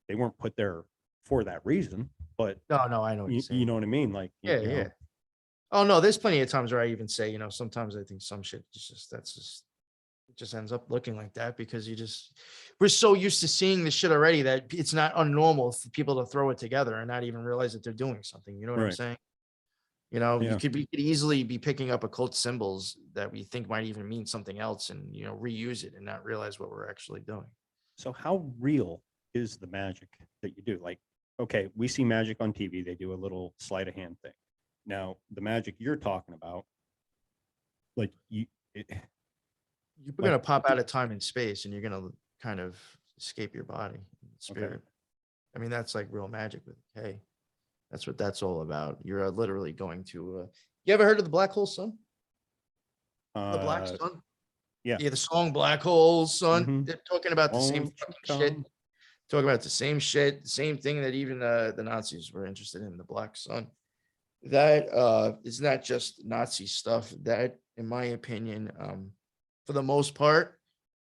they weren't put there for that reason, but No, I know what you're you saying. know what I mean? Like, Yeah, you yeah. know, Oh no, there's plenty of times where I even say, you know, sometimes I think some shit is just it just ends up looking like that because we're so used to seeing this shit already that it's not unnormal for people to throw it together and not even realize that they're doing something. You know what I'm right. saying? You know, Yeah. we could easily be picking up occult symbols that we think might even mean something else and, you know, reuse it and not realize what we're actually doing. So how real is the magic that you do? Like, okay, we see magic on TV. They do a little sleight of hand thing. Now, the magic you're talking about, like You're like, gonna pop out of time and space, and you're gonna kind of escape your body, spirit. I mean, that's like real magic with K. That's what that's all about. You're literally going to. You ever heard of the black hole sun? The black sun. yeah. Yeah, the song "Black Hole Sun." Mhm. They're talking about the same Won't you fucking shit. come? Talking about the same shit, the same thing that even the Nazis were interested in, the black sun. That is not just Nazi stuff. That, in my opinion, for the most part,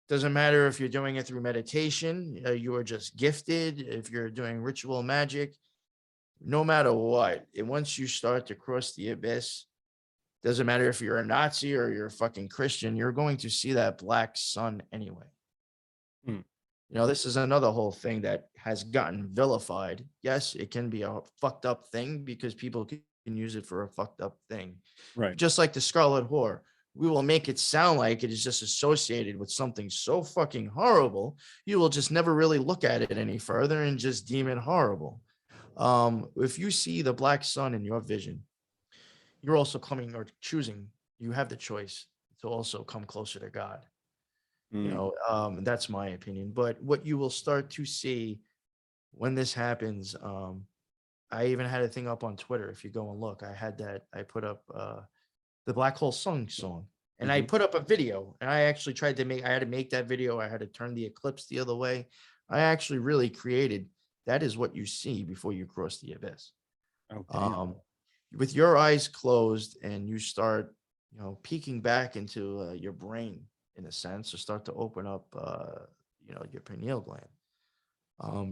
doesn't matter if you're doing it through meditation, you are just gifted, if you're doing ritual magic, no matter what. And once you start to cross the abyss, doesn't matter if you're a Nazi or you're a fucking Christian, you're going to see that black sun anyway. Hmm. You know, this is another whole thing that has gotten vilified. Yes, it can be a fucked up thing because people can use it for a fucked up thing. Right. Just like the Scarlet Whore, we will make it sound like it is just associated with something so fucking horrible, you will just never really look at it any further and just deem it horrible. If you see the black sun in your vision, you're also coming or choosing, you have the choice to also come closer to God. You Mm. know, that's my opinion. But what you will start to see when this happens, I even had a thing up on Twitter. If you go and look, I put up the Black Hole song, and I Mhm. put up a video, and I actually I had to make that video. I had to turn the eclipse the other way. I actually really created, that is what you see before you cross the abyss. Oh, damn. With your eyes closed and you start, you know, peeking back into your brain in a sense, or start to open up, you know, your pineal gland.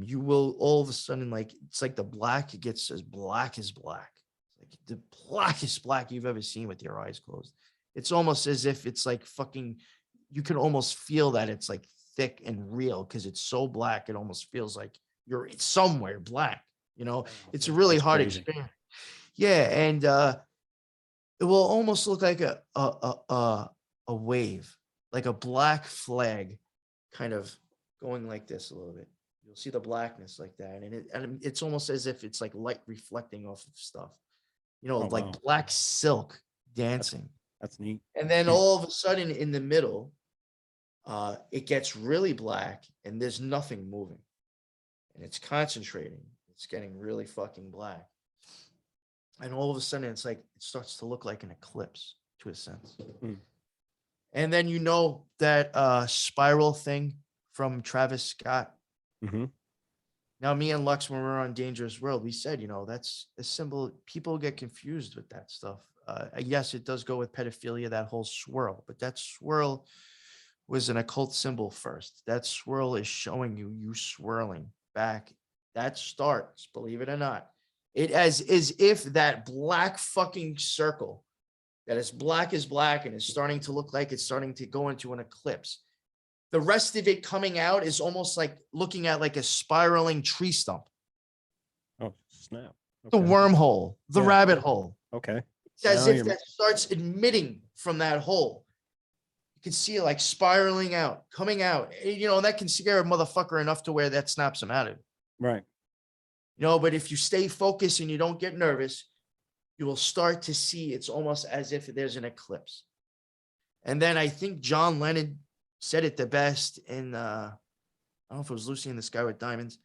You will all of a sudden, like, it's like the black, it gets as black as black. Like the blackest black you've ever seen with your eyes closed. It's almost as if it's like fucking, you can almost feel that it's like thick and real because it's so black. It almost feels like you're somewhere black. You know, it's a really That's hard crazy. experience. Yeah, and it will almost look like a wave, like a black flag, kind of going like this a little bit. You'll see the blackness like that, and it's almost as if it's like light reflecting off of stuff, you know, Oh, like wow. black silk dancing. That's neat. And then Hmm. all of a sudden, in the middle, it gets really black, and there's nothing moving, and it's concentrating. It's getting really fucking black. And all of a sudden it's like it starts to look like an eclipse to a sense. Hmm. And then you know that spiral thing from Travis Scott. Mhm. Now, me and Lux, when we were on Dangerous World, we said, you know, that's a symbol. People get confused with that stuff. Yes, it does go with pedophilia, that whole swirl, but that swirl was an occult symbol first. That swirl is showing you swirling back. That starts, believe it or not, it as if that black fucking circle that is black as black and is starting to look like it's starting to go into an eclipse. The rest of it coming out is almost like looking at like a spiraling tree stump, Oh, snap. the Okay. wormhole, the Yeah. rabbit hole. Okay. It's as Now if you're- that starts emitting from that hole. You can see it like spiraling out, coming out. You know, that can scare a motherfucker enough to where that snaps him out of it. Right. You know, but if you stay focused and you don't get nervous, you will start to see it's almost as if there's an eclipse. And then I think John Lennon said it the best in, I don't know if it was Lucy in the Sky with Diamonds.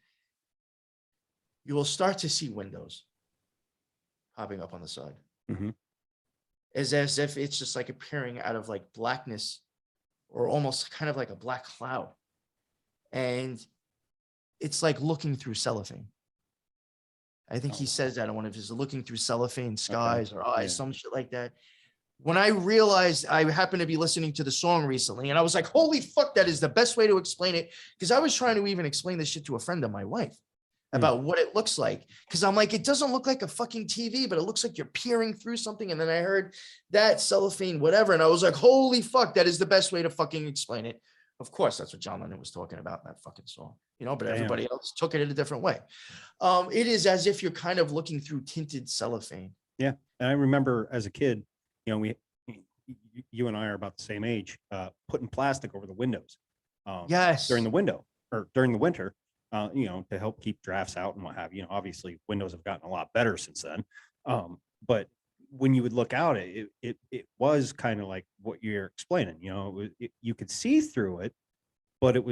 You will start to see windows popping up on the side. Mhm. As if it's just like appearing out of like blackness or almost kind of like a black cloud. And it's like looking through cellophane. I think he says that on one of his looking through cellophane skies or eyes, Yeah. some shit like that. When I realized, I happened to be listening to the song recently, and I was like, holy fuck, that is the best way to explain it. Because I was trying to even explain this shit to a friend of my wife. about what it looks like. Cause I'm like, it doesn't look like a fucking TV, but it looks like you're peering through something. And then I heard that cellophane, whatever. And I was like, holy fuck, that is the best way to fucking explain it. Of course, that's what John Lennon was talking about in that fucking song, but Damn. everybody else took it in a different way. It is as if you're kind of looking through tinted cellophane. Yeah. And I remember as a kid, you and I are about the same age, putting plastic over the windows. Yes. During the winter, to help keep drafts out and what have you. Obviously windows have gotten a lot better since then. But when you would look out, it was kind of like what you're explaining, you could see through it, but it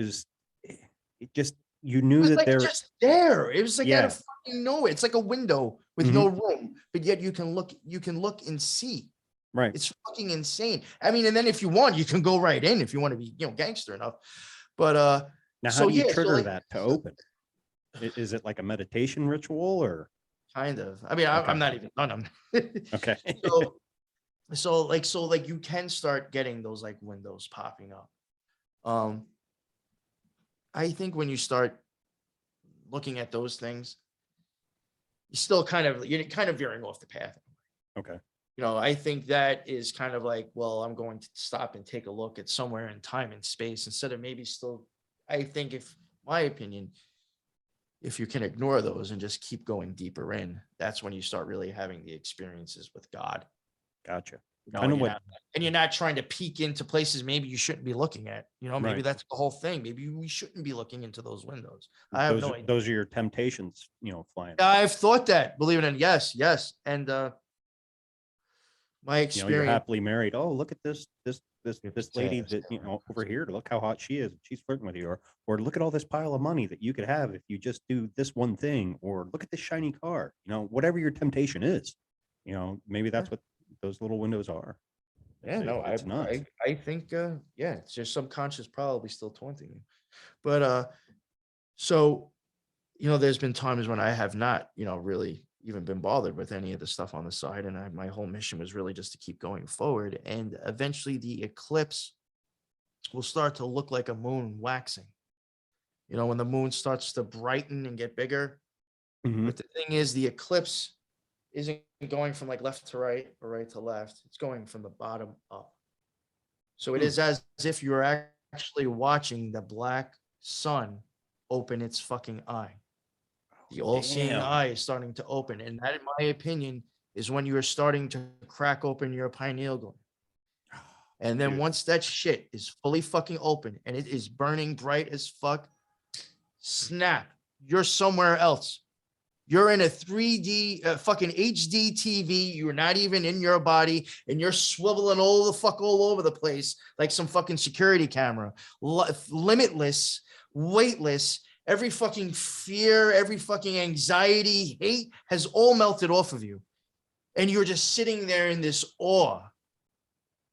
just, you knew that like there, just there. It was like out yeah, of fucking nowhere. It's like a window with no room, but yet you can look and see. right. It's fucking insane. I mean, and then if you want, you can go right in if you want to be, gangster enough. But Now, how do you trigger that to open? Is it like a meditation ritual or? Kind of. I mean, Okay. I'm not even done. Okay. so you can start getting those like windows popping up. I think when you start looking at those things, you're kind of veering off the path. Okay. I think that is kind of like, well, I'm going to stop and take a look at somewhere in time and space instead of maybe still, I think my opinion, if you can ignore those and just keep going deeper in, that's when you start really having the experiences with God. Gotcha. And you're not trying to peek into places maybe you shouldn't be looking at. Maybe Right. that's the whole thing. Maybe we shouldn't be looking into those windows. I have no idea. Those are your temptations, flying. I've thought that, believe it or not. Yes. And my experience. You're happily married. Oh, look at this lady that, over here. Look how hot she is. She's flirting with you. Or look at all this pile of money that you could have if you just do this one thing. Or look at this shiny car. Whatever your temptation is, maybe that's what those little windows are. Yeah, no, it's nuts. I think, it's your subconscious probably still taunting you. But so, there's been times when I have not, really even been bothered with any of the stuff on the side. And my whole mission was really just to keep going forward. And eventually the eclipse will start to look like a moon waxing. When the moon starts to brighten and get bigger. Mhm. But the thing is, the eclipse isn't going from like left to right or right to left. It's going from the bottom up. So it is as if you're actually watching the black sun open its fucking eye. The all-seeing Damn. eye is starting to open. And that, in my opinion, is when you are starting to crack open your pineal gland. And then Dude. once that shit is fully fucking open and it is burning bright as fuck, snap, you're somewhere else. You're in a 3D fucking HD TV. You're not even in your body and you're swiveling all over the place like some fucking security camera. Limitless, weightless. Every fucking fear, every fucking anxiety, hate has all melted off of you. And you're just sitting there in this awe.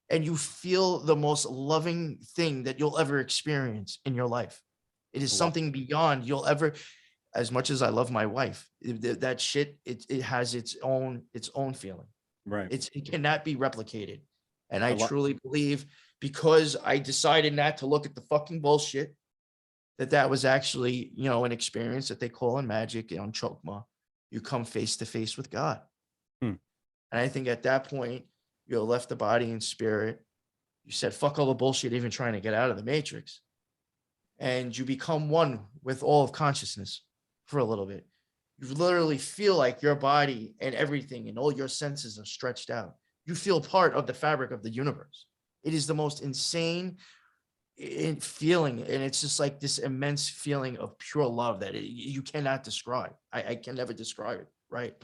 And you feel the most loving thing that you'll ever experience in your life. It is something beyond you'll ever, as much as I love my wife, that shit, it has its own feeling. Right. It cannot be replicated. And I truly believe, because I decided not to look at the fucking bullshit, that was actually, an experience that they call in magic on Chokmah. You come face to face with God. And I think at that point, you left the body and spirit. You said, fuck all the bullshit, even trying to get out of the matrix. And you become one with all of consciousness for a little bit. You literally feel like your body and everything and all your senses are stretched out. You feel part of the fabric of the universe. It is the most insane feeling. And it's just like this immense feeling of pure love that you cannot describe. I can never describe it. Right.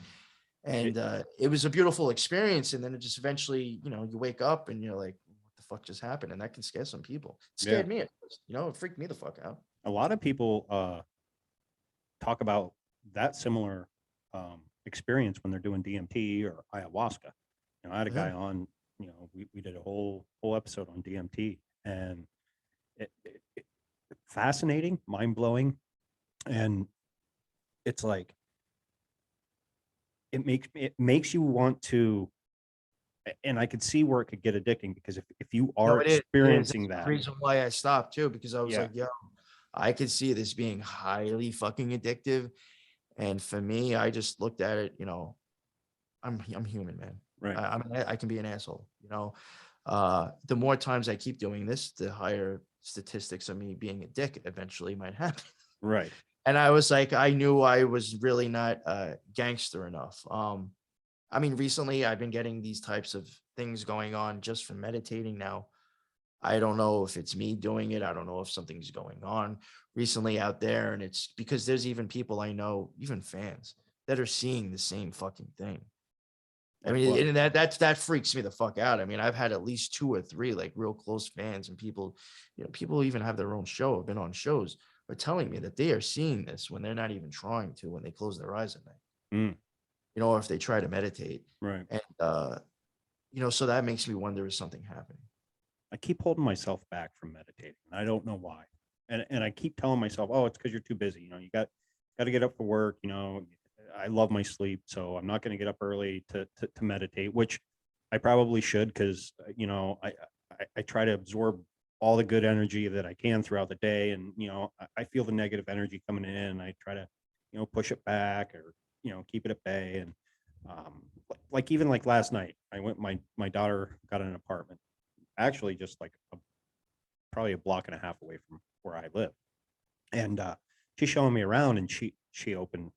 And it was a beautiful experience. And then it just eventually, you wake up and you're like, what the fuck just happened? And that can scare some people. It scared me at first, it freaked me the fuck out. A lot of people talk about that similar experience when they're doing DMT or ayahuasca. I had a guy on, we did a whole episode on DMT, and it fascinating, mind-blowing. And it's like, it makes you want to, and I could see where it could get addicting, because if you are experiencing that. The reason why I stopped too, because I was like, yo, I could see this being highly fucking addictive. And for me, I just looked at it, I'm human, man. Right. I can be an asshole, the more times I keep doing this, the higher statistics of me being a dick eventually might happen. Right. And I was like, I knew I was really not gangster enough. I mean, recently I've been getting these types of things going on just from meditating now. I don't know if it's me doing it. I don't know if something's going on recently out there. And it's because there's even people I know, even fans, that are seeing the same fucking thing. I Like mean, what? and that freaks me the fuck out. I mean, I've had at least 2 or 3 like real close fans and people, people even have their own show, have been on shows, are telling me that they are seeing this when they're not even trying to, when they close their eyes at night, Mm, or if they try to meditate. right. And so that makes me wonder, is something happening? I keep holding myself back from meditating, and I don't know why. And I keep telling myself, "Oh, it's because you're too busy. You got to get up for work. I love my sleep, so I'm not going to get up early to meditate, which I probably should because I try to absorb all the good energy that I can throughout the day, and I feel the negative energy coming in, and I try to push it back or keep it at bay. And like even like last night, I went my daughter got an apartment actually just like probably a block and a half away from where I live. And she's showing me around, and she opened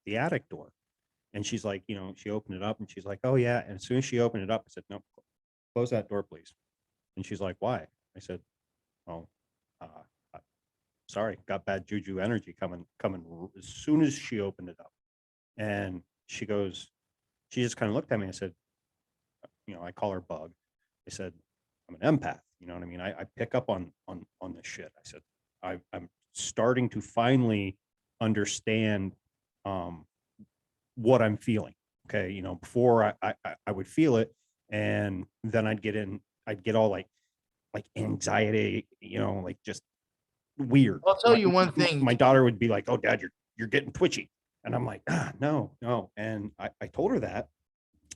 the attic door, and she's like, she opened it up, and she's like, "Oh yeah." And as soon as she opened it up, I said, "No, close that door, please." And she's like, "Why?" I said, "Oh, uh, uh, sorry, got bad juju energy coming as soon as she opened it up." And she just kind of looked at me and said, I call her Bug. I said, "I'm an empath. You know what I mean? I pick up on this shit." I said, I'm starting to finally understand um, what I'm feeling. Okay, before I would feel it, and then I'd get all like anxiety, like just weird. I'll tell you one thing. My daughter would be like, "Oh, Dad, you're getting twitchy," and I'm like, no, no. And I told her that,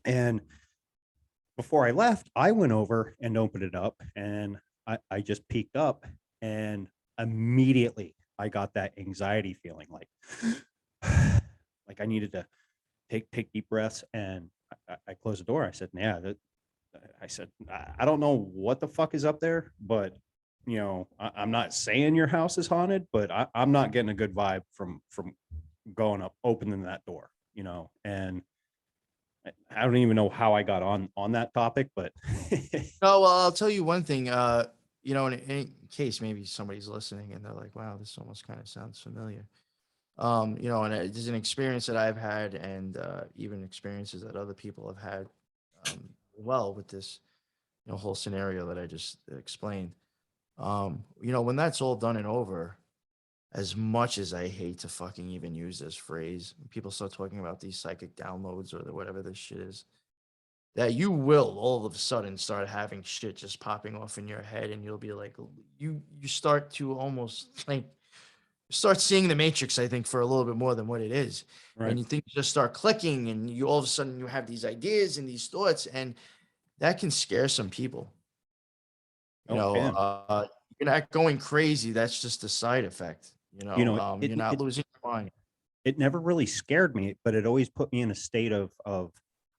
and before I left, I went over and opened it up, and I just peeked up, and immediately I got that anxiety feeling like I needed to take deep breaths, and I closed the door. I said, "Yeah," I said, I don't know what the fuck is up there, but I'm not saying your house is haunted, but I'm not getting a good vibe from going up, opening that door, and I don't even know how I got on that topic, but No, well, I'll tell you one thing. In case maybe somebody's listening and they're like, "Wow, this almost kind of sounds familiar." And there's an experience that I've had, and even experiences that other people have had, well, with this, whole scenario that I just explained. When that's all done and over, as much as I hate to fucking even use this phrase, when people start talking about these psychic downloads or whatever this shit is, that you will all of a sudden start having shit just popping off in your head, and you'll be like, you start to almost like start seeing the matrix, I think, for a little bit more than what it is. right. And you think just start clicking, and you all of a sudden you have these ideas and these thoughts, and that can scare some people. Oh, it can. You're not going crazy. That's just a side effect. It You're not losing your mind. it never really scared me, but it always put me in a state of I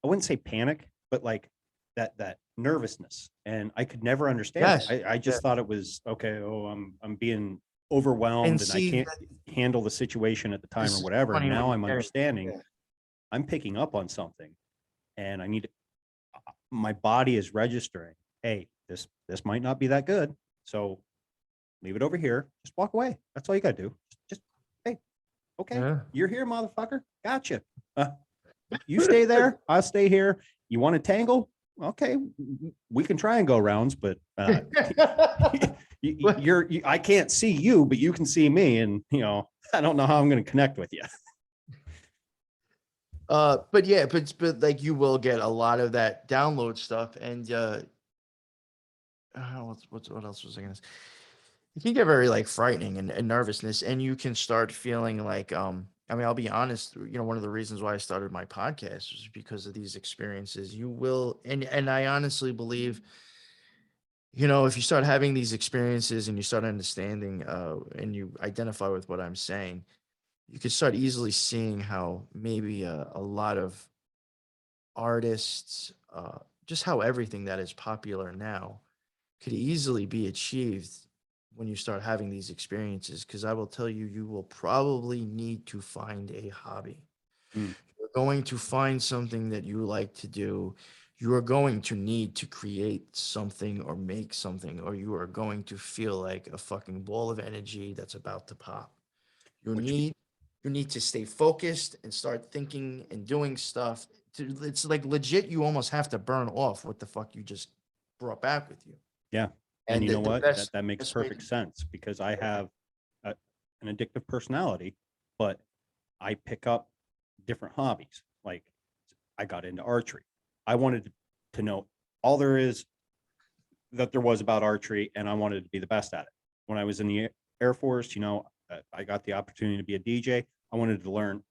wouldn't say panic, but like that nervousness, and I could never understand it. Yes. I just thought it was okay. Oh, I'm being overwhelmed, And and I see, can't handle the situation at the time or this is whatever. And funny what now you're I'm saying. understanding. Yeah. I'm picking up on something, and I need my body is registering. Hey, this might not be that good, so leave it over here. Just walk away. That's all you got to do. Just hey, okay, Yeah. you're here, motherfucker. Gotcha. You stay there. I'll stay here. You want to tangle? Okay, we can try and go rounds, but I can't see you, but you can see me, and I don't know how I'm going to connect with you. But yeah, but like you will get a lot of that download stuff, and what else was I gonna say? It can get very like frightening and nervousness, and you can start feeling like I mean, I'll be honest, one of the reasons why I started my podcast was because of these experiences. You will, and I honestly believe, if you start having these experiences and you start understanding, and you identify with what I'm saying, you could start easily seeing how maybe a lot of artists, just how everything that is popular now could easily be achieved when you start having these experiences. Because I will tell you, you will probably need to find a hobby. Mm. You're going to find something that you like to do. You are going to need to create something or make something, or you are going to feel like a fucking ball of energy that's about to pop. You Which, need you need to stay focused and start thinking and doing stuff. It's like legit. You almost have to burn off what the fuck you just brought back with you. yeah. And And you know the what? best That makes best way perfect to sense because I have a, an addictive personality, but I pick up different hobbies. Like I got into archery. I wanted to know all there is that there was about archery, and I wanted to be the best at it. When I was in the Air Force, I got the opportunity to be a DJ. I wanted to learn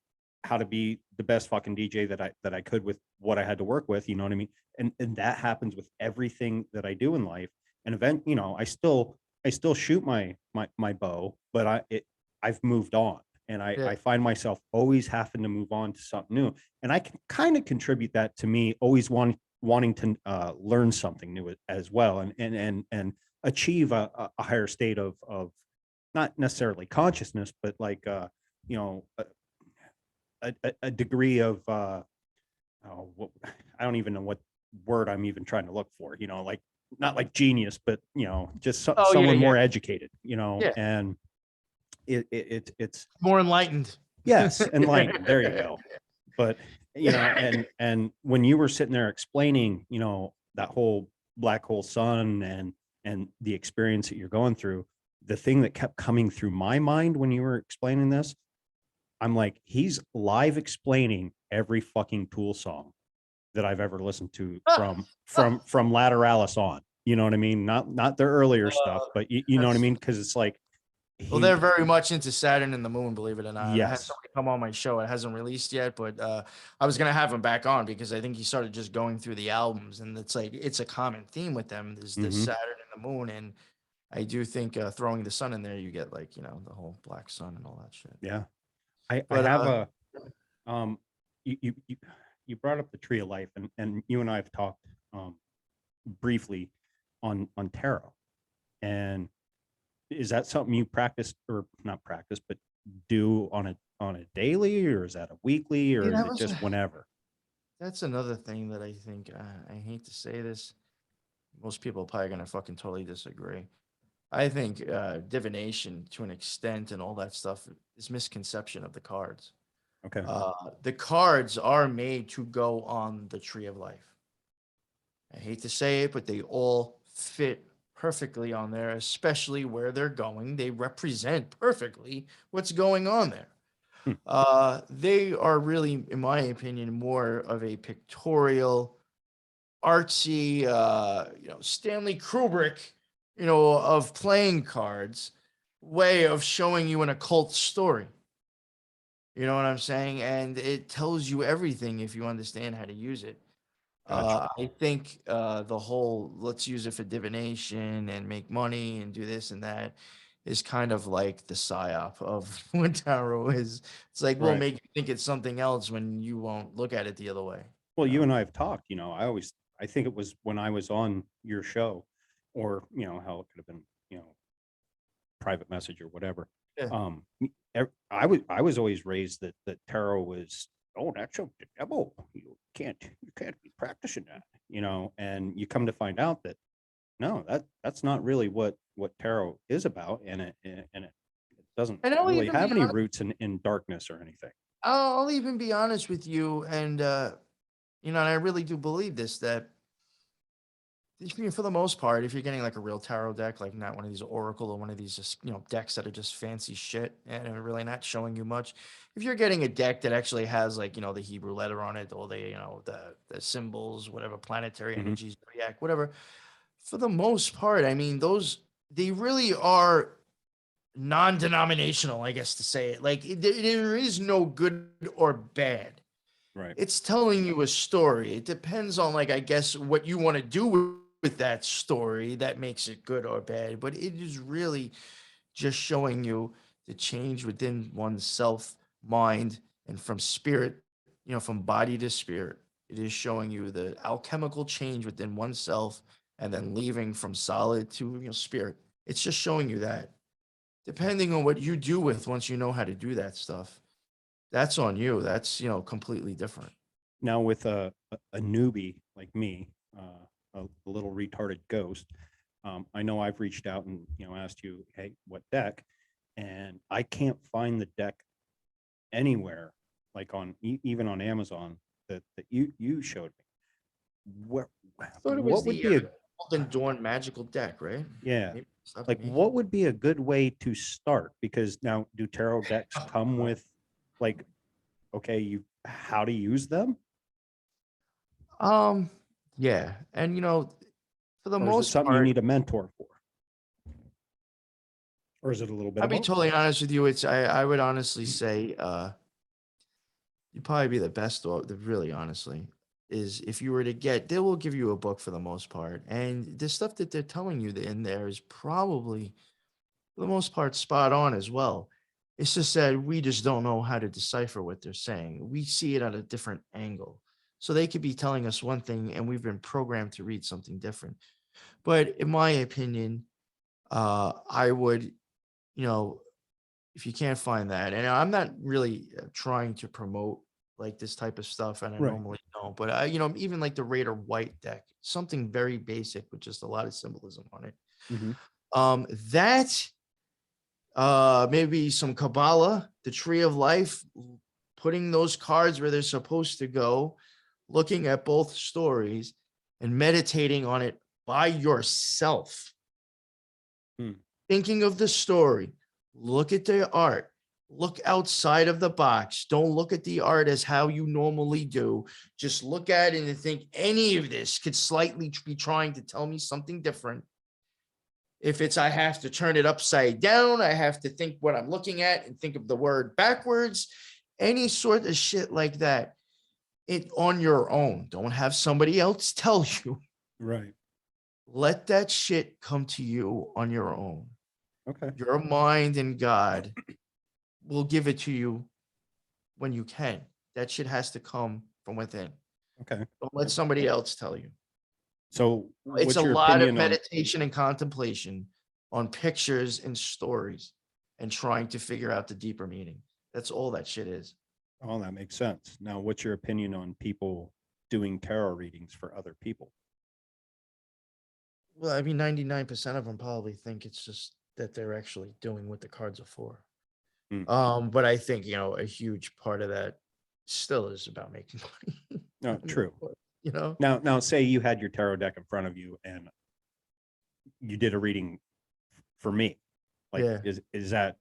how to be the best fucking DJ that I could with what I had to work with. You know what I mean? And that happens with everything that I do in life. And I still shoot my bow, but I've moved on, and yeah. I find myself always having to move on to something new. And I can kind of contribute that to me always wanting to learn something new as well, and achieve a higher state of not necessarily consciousness, but like you know a degree of I don't even know what word I'm even trying to look for. Like not like genius, but just Oh yeah, someone yeah, more educated. yeah. And it's More enlightened. yes, enlightened. There you go. But and when you were sitting there explaining that whole black hole sun and the experience that you're going through, the thing that kept coming through my mind when you were explaining this, I'm like, he's live explaining every fucking Tool song that I've ever listened to from Lateralis on. You know what I mean? Not their earlier stuff, but you know what I That's mean? Because it's like Well, he they're very much into Saturn and the Moon, believe it or not. I had yes, somebody come on my show. It hasn't released yet, but I was gonna have him back on because I think he started just going through the albums, and it's like it's a common theme with them. There's the hmm Saturn and the Moon, and I do think throwing the sun in there, you get like the whole black sun and all that shit. yeah. I But have a um you you you you brought up the tree of life, and you and I have talked briefly on tarot. And is that something you practice, or not practice, but do on a daily, or is that a weekly, yeah, or is it just whenever? that's another thing that I think I hate to say this. Most people are probably gonna fucking totally disagree. I think divination to an extent and all that stuff is misconception of the cards. Okay. The cards are made to go on the tree of life. I hate to say it, but they all fit perfectly on there, especially where they're going. They represent perfectly what's going on there. Hmm. They are really, in my opinion, more of a pictorial, artsy, Stanley Kubrick, of playing cards way of showing you an occult story. You know what I'm saying? And it tells you everything if you understand how to use it. Gotcha. I think the whole let's use it for divination and make money and do this and that is kind of like the psyop of what tarot is. It's like we'll Right. make you think it's something else when you won't look at it the other way. Well, you and I have talked, I think it was when I was on your show, or hell, it could have been, private message or whatever. Yeah. I was always raised that tarot was, oh, that's of the devil. You can't be practicing that, and you come to find out that no, that's not really what tarot is about, and it doesn't And I'll really even have be any honest, roots in darkness or anything. I'll even be honest with you, and and I really do believe this that for the most part, if you're getting like a real tarot deck, like not one of these Oracle or one of these just decks that are just fancy shit and are really not showing you much, if you're getting a deck that actually has like the Hebrew letter on it, or the the symbols, whatever planetary Hmm. energies react, whatever, for the most part, I mean those they really are non-denominational, I guess to say it. Like there is no good or bad. Right. It's telling you a story. It depends on like I guess what you want to do with that story that makes it good or bad, but it is really just showing you the change within oneself mind, and from spirit, from body to spirit. It is showing you the alchemical change within oneself and then leaving from solid to spirit. It's just showing you that. Depending on what you do with once you know how to do that stuff, that's on you. That's completely different. Now with a newbie like me, a little retarded ghost, I know I've reached out and asked you, hey, what deck? And I can't find the deck anywhere, like on even on Amazon that you showed me. Thought it was What would the be a Golden Dawn magical deck, right? yeah? Maybe stop Like making what it. would be a good way to start? Because now do tarot decks come with like, okay, how to use them? Yeah, and for the Or is it most something you part, need a mentor for? Or is it a little bit I'll of be both? totally honest with you. I would honestly say you'd probably be the best, really honestly, is if you were to they will give you a book for the most part. And the stuff that they're telling you in there is probably, for the most part, spot on as well. It's just that we just don't know how to decipher what they're saying. We see it at a different angle. So they could be telling us one thing and we've been programmed to read something different. But in my opinion, I would, if you can't find that, and I'm not really trying to promote like this type of stuff, and I Right. normally don't, but even like the Raider White deck, something very basic with just a lot of symbolism on it. Mhm. That maybe some Kabbalah, the Tree of Life, putting those cards where they're supposed to go, looking at both stories and meditating on it by yourself. Hmm. Thinking of the story, look at the art, look outside of the box. Don't look at the art as how you normally do. Just look at it and think any of this could slightly be trying to tell me something different. If it's I have to turn it upside down, I have to think what I'm looking at and think of the word backwards, any sort of shit like that. It on your own. Don't have somebody else tell you. Right. Let that shit come to you on your own. Okay. Your mind and God will give it to you when you can. That shit has to come from within. Okay. Don't let somebody else tell you. So It's what's a your lot of opinion on meditation and contemplation on pictures and stories and trying to figure out the deeper meaning. That's all that shit is. oh, that makes sense. Now, what's your opinion on people doing tarot readings for other people? Well, I mean, 99% of them probably think it's just that they're actually doing what the cards are for. But I think, a huge part of that still is about making money. No, true. You know? Now say you had your tarot deck in front of you and you did a reading for me. Like, Yeah. is that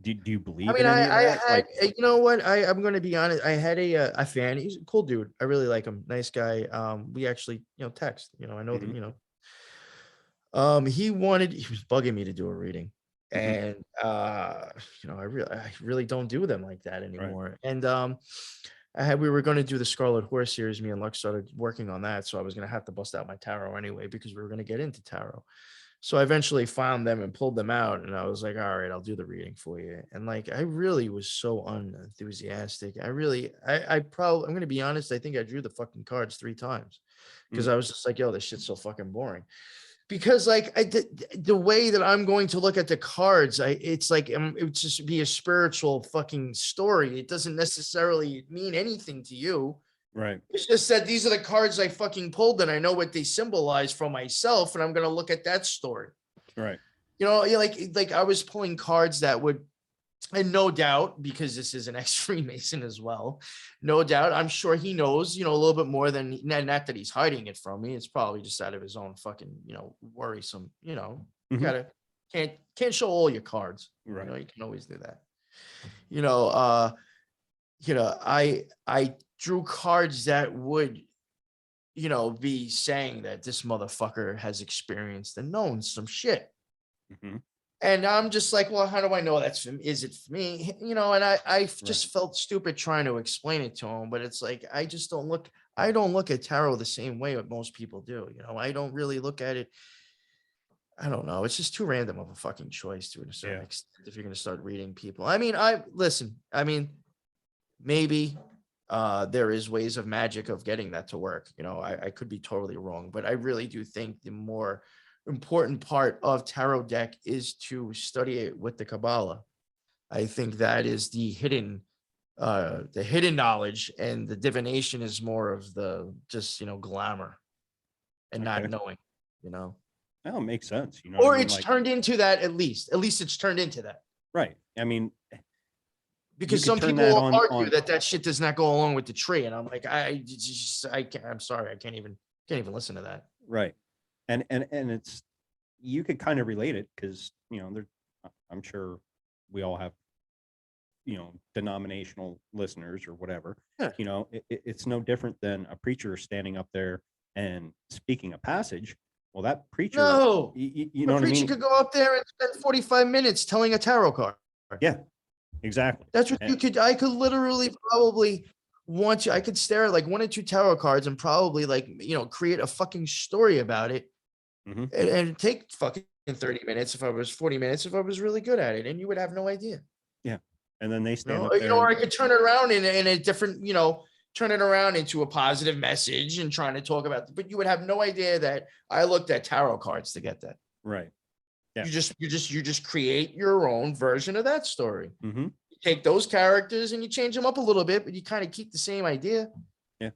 do you believe I mean, in any of I that? had, Like, you know what? I'm going to be honest. I had a fan. He's a cool dude. I really like him. Nice guy. We actually, text. I know them. mhm, He was bugging me to do a reading, mhm, and I really don't do them like that right. anymore. And we were going to do the Scarlet Horse series. Me and Lux started working on that, so I was going to have to bust out my tarot anyway because we were going to get into tarot. So I eventually found them and pulled them out, and I was like, all right, I'll do the reading for you. And like, I really was so unenthusiastic. I'm going to be honest. I think I drew the fucking cards 3 times because Mm, I was just like, yo, this shit's so fucking boring. Because like the way that I'm going to look at the cards, it's like it would just be a spiritual fucking story. It doesn't necessarily mean anything to you. right. It's just that these are the cards I fucking pulled and I know what they symbolize for myself, and I'm gonna look at that story. Right. Like I was pulling cards that would, and no doubt, because this is an ex-Freemason as well, no doubt, I'm sure he knows, a little bit more than not that he's hiding it from me. It's probably just out of his own fucking, worrisome, Mhm, gotta can't show all your cards. right. You can always do that. You know, uh, I drew cards that would, be saying that this motherfucker has experienced and known some shit. Mhm, And I'm just like, well, how do I know is it for me? And I right. just felt stupid trying to explain it to him, but it's like, I don't look at tarot the same way that most people do. I don't really look at it. I don't know. It's just too random of a fucking choice to a certain Yeah. extent if you're gonna start reading people. I mean, I mean, maybe there is ways of magic of getting that to work. You know, I could be totally wrong, but I really do think the more important part of tarot deck is to study it with the Kabbalah. I think that is the hidden knowledge, and the divination is more of the just, glamour and not Okay. knowing, you know. That makes sense. You know what I Or mean? it's Like, turned into that at least. At least it's turned into that. right. I mean, you Because could some turn people that will on argue that that shit does not go along with the tree, and I'm like, I can't. I'm sorry, I can't even listen to that. right. And it's, you could kind of relate it because, you know, there, I'm sure we all have, you know, denominational listeners or whatever. Yeah. You know, it's no different than a preacher standing up there and speaking a passage. Well, that preacher, No, you a know what I preacher mean? could go up there and spend 45 minutes telling a tarot card. Yeah, exactly. That's what you And, could. I could literally probably want to. I could stare at like one or two tarot cards and probably like create a fucking story about it, mhm. and take fucking 30 minutes if I was 40 minutes if I was really good at it, and you would have no idea. Yeah. And then they You stand know, up there or and I could turn it around in a different, turn it around into a positive message and trying to talk about. But you would have no idea that I looked at tarot cards to get that. right. Yeah. You just create your own version of that story. Hmm. Take those characters and you change them up a little bit, but you kind of keep the same idea. Yeah.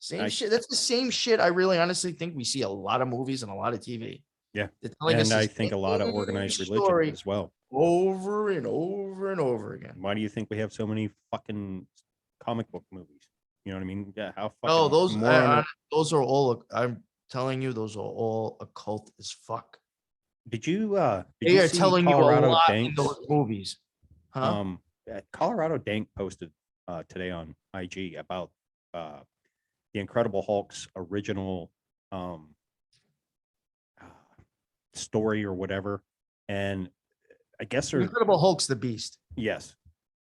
Same I, shit. That's the same shit. I really honestly think we see a lot of movies and a lot of TV. yeah. They're telling us And the I think a lot of same organized religion story as well. over and over and over again. Why do you think we have so many fucking comic book movies? You know what I mean? Yeah. How Oh, fucking more those are all. I'm telling you, those are all occult as fuck. did They you are see telling you a Colorado lot in Danks? those movies, huh? Colorado Dank posted today on IG about uh the Incredible Hulk's original um uh, story or whatever. And I guess The there's, Incredible Hulk's the Beast. yes.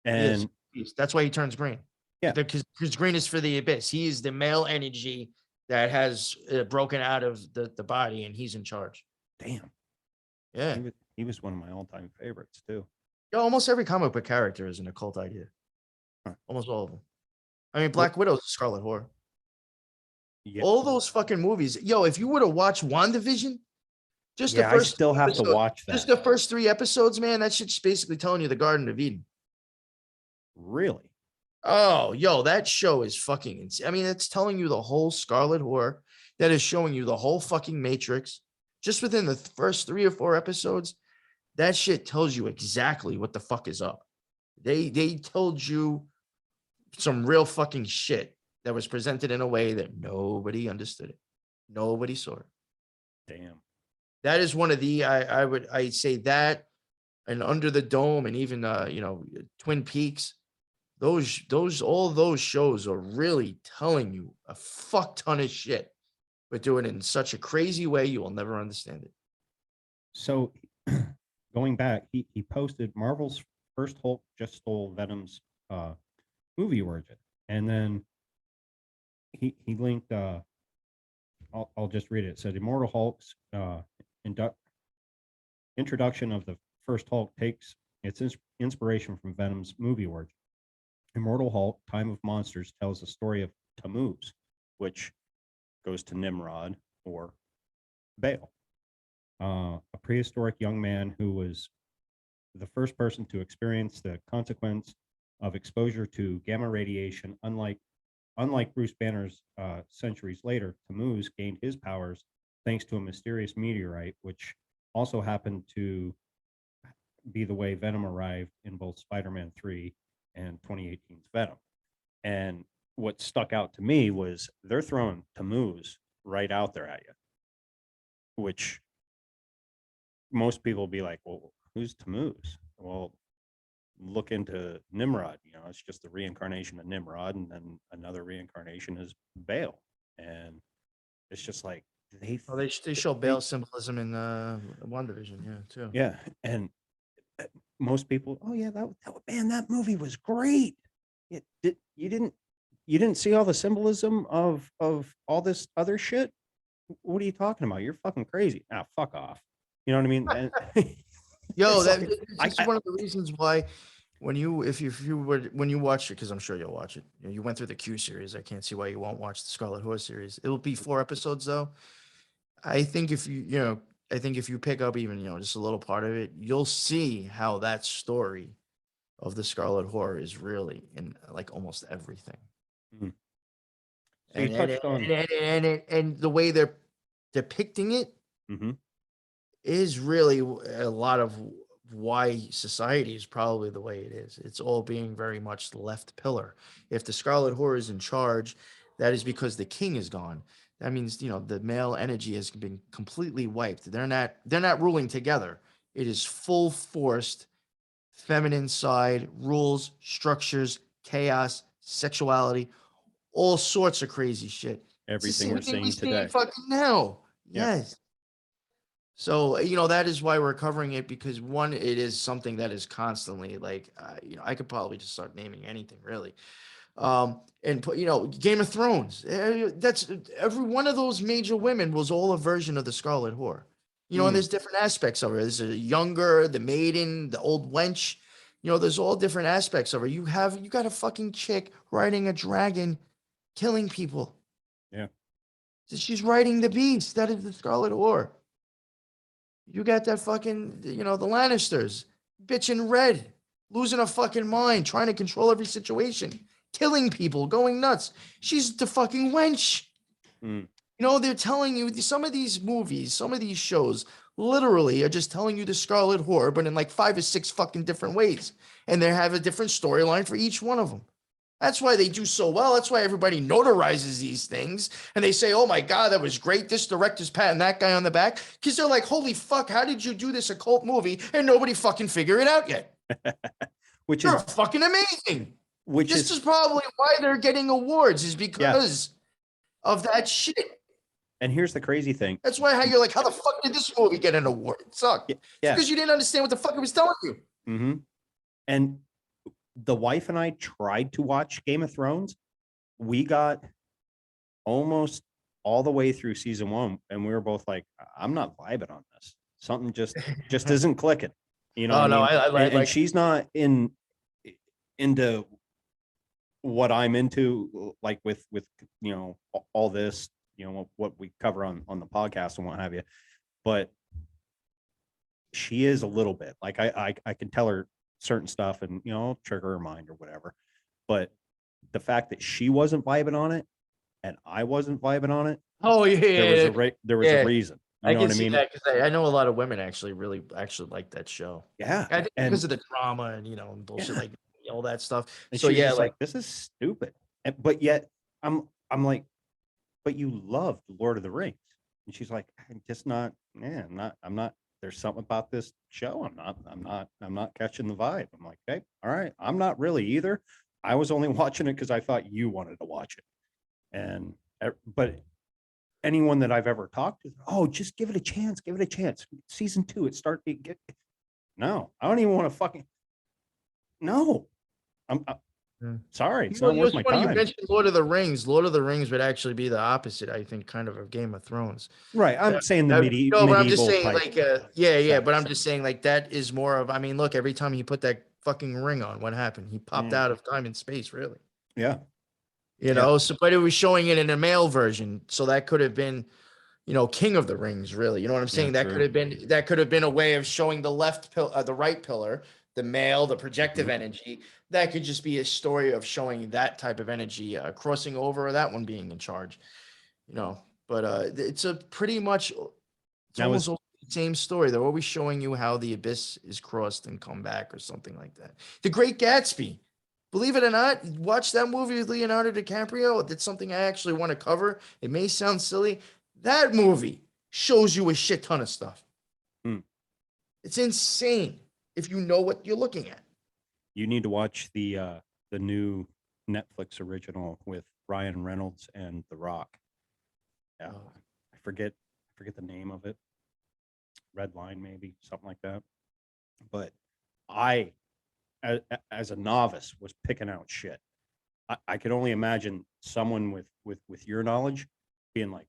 He is And Beast. That's why he turns green. yeah, Because green is for the abyss. He is the male energy that has broken out of the body, and he's in charge. damn. Yeah. He was one of my all-time favorites too. Yeah, almost every comic book character is an occult idea. Huh. Almost all of them. I mean, Well, Black Widow's a Scarlet Whore. yeah, All those fucking movies. Yo, if you were to watch WandaVision, just the yeah, I first still three have to episodes, watch just that. the first 3 episodes, man, that shit's basically telling you the Garden of Eden. Really? Oh, yo, that show is fucking insane. I mean, it's telling you the whole Scarlet Whore. That is showing you the whole fucking Matrix. Just within the first 3 or 4 episodes, that shit tells you exactly what the fuck is up. They told you some real fucking shit that was presented in a way that nobody understood it. Nobody saw it. Damn. That is one of the I'd say that, and Under the Dome, and even Twin Peaks. All those shows are really telling you a fuck ton of shit, but do it in such a crazy way you will never understand it. So going back, he posted Marvel's first Hulk just stole Venom's movie origin. And then he linked I'll just read it. It said Immortal Hulk's introduction of the first Hulk takes its inspiration from Venom's movie origin. Immortal Hulk, Time of Monsters, tells the story of Tammuz, which goes to Nimrod or Baal, a prehistoric young man who was the first person to experience the consequence of exposure to gamma radiation. Unlike Bruce Banner's centuries later, Tammuz gained his powers thanks to a mysterious meteorite, which also happened to be the way Venom arrived in both Spider-Man 3 and 2018's Venom. And what stuck out to me was they're throwing Tammuz right out there at you, which most people will be like, well, who's Tammuz? Well, look into Nimrod. You know, it's just the reincarnation of Nimrod, and then another reincarnation is Baal. And it's just like They show Baal symbolism in WandaVision, yeah, too. Yeah, and most people, oh yeah, that movie was great. You didn't see all the symbolism of all this other shit? What are you talking about? You're fucking crazy. Ah, fuck off. You know what I mean? And Yo, it's that like, this is one of the reasons why when you if you were when you watch it, because I'm sure you'll watch it. You went through the Q series. I can't see why you won't watch the Scarlet Horse series. It will be 4 episodes though. I think if I think if you pick up even just a little part of it, you'll see how that story of the Scarlet Horror is really in like almost everything. Mhm. So you And touched on. and the way they're depicting it Mhm. is really a lot of why society is probably the way it is. It's all being very much the left pillar. If the Scarlet Horror is in charge, that is because the king is gone. That means the male energy has been completely wiped. They're not ruling together. It is full forced feminine side rules, structures, chaos, sexuality, all sorts of crazy shit. It's the Everything same we're thing we seeing see today. fucking now. Yeah. Yes. So, that is why we're covering it because one, it is something that is constantly like, I could probably just start naming anything really. And put, Game of Thrones. That's every one of those major women was all a version of the Scarlet Whore. And Mm. there's different aspects of her. There's a younger, the maiden, the old wench. There's all different aspects of her. You got a fucking chick riding a dragon, killing people. Yeah. She's riding the beast. That is the Scarlet Whore. You got that fucking, the Lannisters, bitching red, losing a fucking mind, trying to control every situation, killing people, going nuts. She's the fucking wench. Mm. They're telling you some of these movies, some of these shows literally are just telling you the Scarlet Whore, but in like 5 or 6 fucking different ways. And they have a different storyline for each one of them. That's why they do so well. That's why everybody notarizes these things. And they say, oh my God, that was great. This director's patting that guy on the back. Because they're like, holy fuck, how did you do this occult movie and nobody fucking figure it out yet? Which You're is fucking amazing. which This is is probably why they're getting awards is yeah. because of that shit. And here's the crazy thing. That's why how you're like, how the fuck did this movie get an award? It sucked. It's Yes. because you didn't understand what the fuck it was telling you. Mm-hmm. And the wife and I tried to watch Game of Thrones. We got almost all the way through season 1, and we were both like, I'm not vibing on this. Something just isn't clicking. You know Oh what no, I mean? I And like she's not into what I'm into, like with all this, what we cover on the podcast and what have you. But she is a little bit like I can tell her certain stuff and trigger her mind or whatever. But the fact that she wasn't vibing on it and I wasn't vibing on it, Oh yeah, there was a reason. You I know can what I see mean? that because I know a lot of women actually really actually like that show. Yeah. I think And because of the drama and bullshit yeah. like all that stuff. And So she was yeah, just like like, this is stupid. But yet I'm like, but you love Lord of the Rings. And she's like, I'm just not, I'm not, there's something about this show. I'm not catching the vibe. I'm like, okay, all right. I'm not really either. I was only watching it because I thought you wanted to watch it. And, but anyone that I've ever talked to, oh, just give it a chance. Give it a chance. Season 2, no, I don't even want to fucking, no, I'm sorry. It's not worth my funny you time. mentioned Lord of the Rings. Lord of the Rings would actually be the opposite, I think, kind of Game of Thrones. Right. I'm saying the No, medieval. but I'm just saying, type like, yeah, but I'm settings. just saying, like, that is more of. I mean, look, every time he put that fucking ring on, what happened? He popped Mm. out of time and space, really. Yeah. So but it was showing it in a male version, so that could have been, King of the Rings, really. You know what I'm saying? Yeah, That could have been a way of showing the right pillar, the male, the projective Mhm. energy. That could just be a story of showing that type of energy crossing over, or that one being in charge. But it's a pretty much, it's Now almost is the same story. They're always showing you how the abyss is crossed and come back, or something like that. The Great Gatsby. Believe it or not, watch that movie with Leonardo DiCaprio. That's something I actually want to cover. It may sound silly. That movie shows you a shit ton of stuff. Hmm. It's insane if you know what you're looking at. you need to watch the new Netflix original with Ryan Reynolds and The Rock. Yeah, Oh. I forget the name of it. Red Line, maybe something like that. But I, as a novice, was picking out shit. I could only imagine someone with your knowledge being like,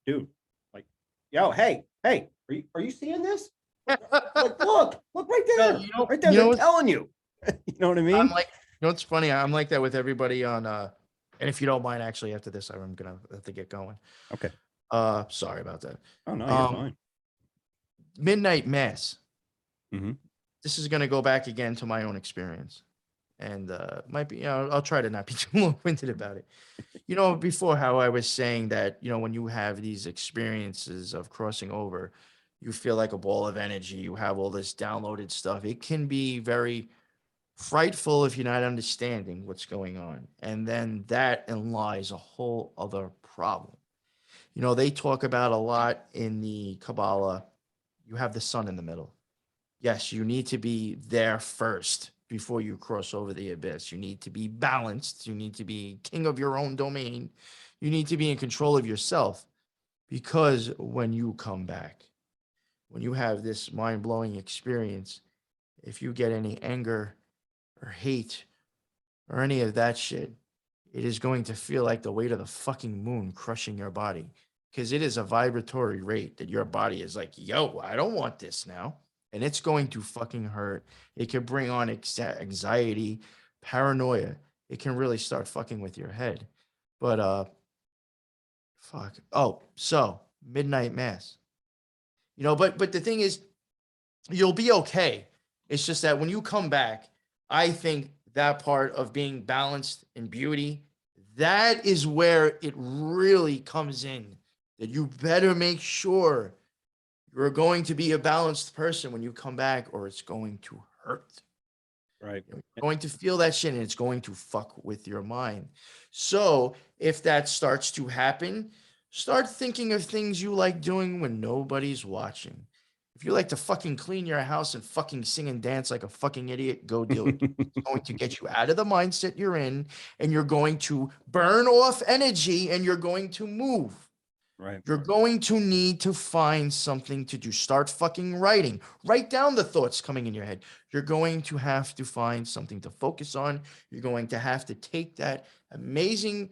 dude, like, yo, hey, Are you seeing this? Like, look right No, there. Right there. They're telling you. You know what I mean? I'm like, you know what's funny? I'm like that with everybody on and if you don't mind, actually after this, I'm gonna have to get going. Okay. Sorry about that. Oh no, you're fine. Midnight Mass. Mm-hmm. This is gonna go back again to my own experience. And might be, I'll try to not be too long-winded about it. Before how I was saying that, when you have these experiences of crossing over, you feel like a ball of energy. You have all this downloaded stuff. It can be very frightful if you're not understanding what's going on. And then that lies a whole other problem. They talk about a lot in the Kabbalah. You have the sun in the middle. Yes, you need to be there first before you cross over the abyss. You need to be balanced. You need to be king of your own domain. You need to be in control of yourself, because when you come back, when you have this mind-blowing experience, if you get any anger or hate or any of that shit, it is going to feel like the weight of the fucking moon crushing your body, because it is a vibratory rate that your body is like, yo, I don't want this now. And it's going to fucking hurt. It can bring on anxiety, paranoia. It can really start fucking with your head. But fuck. Oh, so Midnight Mass. But the thing is, you'll be okay. It's just that when you come back, I think that part of being balanced in beauty, that is where it really comes in. That you better make sure you're going to be a balanced person when you come back, or it's going to hurt. Right. You're going to feel that shit, and it's going to fuck with your mind. So if that starts to happen, start thinking of things you like doing when nobody's watching. If you like to fucking clean your house and fucking sing and dance like a fucking idiot, go do it. It's going to get you out of the mindset you're in, and you're going to burn off energy, and you're going to move. Right. You're going to need to find something to do. Start fucking writing. Write down the thoughts coming in your head. You're going to have to find something to focus on. You're going to have to take that amazing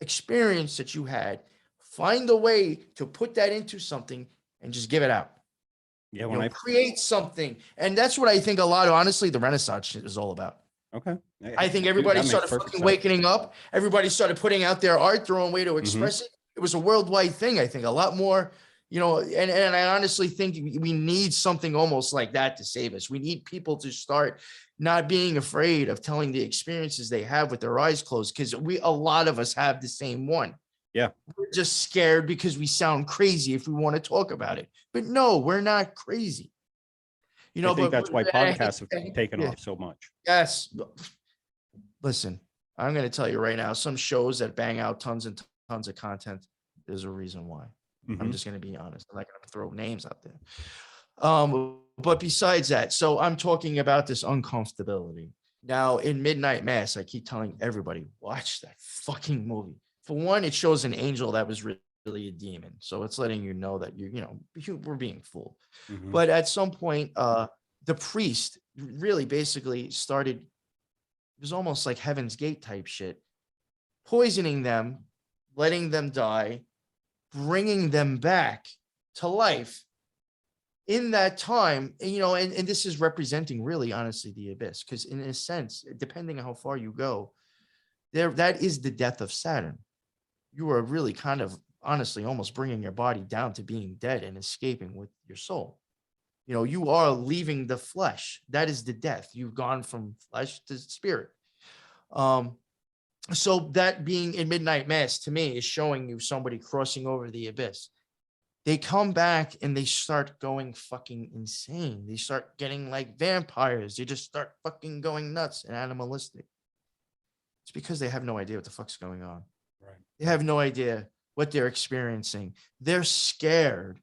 experience that you had, find a way to put that into something, and just give it out. Yeah, create something. And that's what I think a lot of, honestly, the Renaissance shit is all about. Okay. I think everybody started fucking waking up. Everybody started putting out their art, their own way to express it. It was a worldwide thing. I think a lot more, and I honestly think we need something almost like that to save us. We need people to start not being afraid of telling the experiences they have with their eyes closed, because a lot of us have the same one. Yeah. We're just scared because we sound crazy if we want to talk about it. But no, we're not crazy. I think that's why podcasts have taken off so much. Yes. Listen, I'm going to tell you right now, some shows that bang out tons and tons of content, there's a reason why. I'm just going to be honest. I'm not going to throw names out there. But besides that, so I'm talking about this uncomfortability. Now, in Midnight Mass, I keep telling everybody, watch that fucking movie. For one, it shows an angel that was really a demon. So it's letting you know that we're being fooled. But at some point, the priest really basically started, it was almost like Heaven's Gate type shit, poisoning them, letting them die, bringing them back to life in that time. And this is representing really, honestly, the abyss, because in a sense, depending on how far you go, that is the death of Saturn. You are really kind of honestly almost bringing your body down to being dead and escaping with your soul. You are leaving the flesh. That is the death. You've gone from flesh to spirit. So that being in Midnight Mass, to me, is showing you somebody crossing over the abyss. They come back and they start going fucking insane. They start getting like vampires. They just start fucking going nuts and animalistic. It's because they have no idea what the fuck's going on. Right. They have no idea what they're experiencing. They're scared,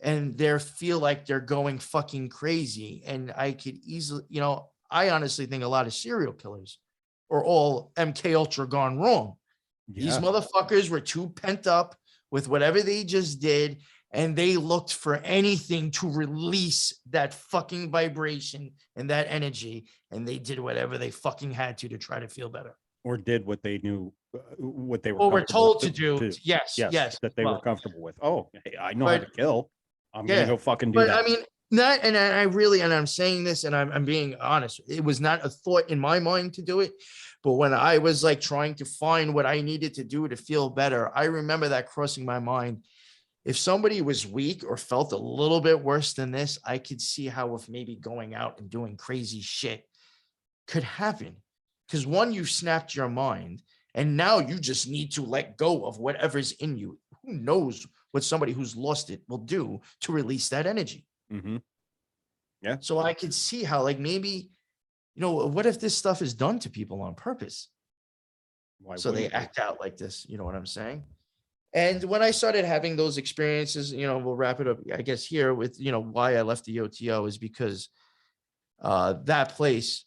and they feel like they're going fucking crazy. And I could easily, I honestly think a lot of serial killers are all MK Ultra gone wrong. Yeah. These motherfuckers were too pent up with whatever they just did, and they looked for anything to release that fucking vibration and that energy, and they did whatever they fucking had to try to feel better. Or did what they knew, what they were, or were told to do. Yes, that they were comfortable with. Oh, hey, I know how to kill. I'm Yeah. gonna go fucking do But that. I mean, not, and I really, and I'm saying this, and I'm being honest. It was not a thought in my mind to do it, but when I was like trying to find what I needed to do to feel better, I remember that crossing my mind. If somebody was weak or felt a little bit worse than this, I could see how if maybe going out and doing crazy shit could happen. Because one, you snapped your mind, and now you just need to let go of whatever's in you. Who knows what somebody who's lost it will do to release that energy? Mhm. So I could see how, like, maybe, what if this stuff is done to people on purpose? Why So they wouldn't you? act out like this. You know what I'm saying? And when I started having those experiences, we'll wrap it up, I guess, here with, why I left the OTO is because that place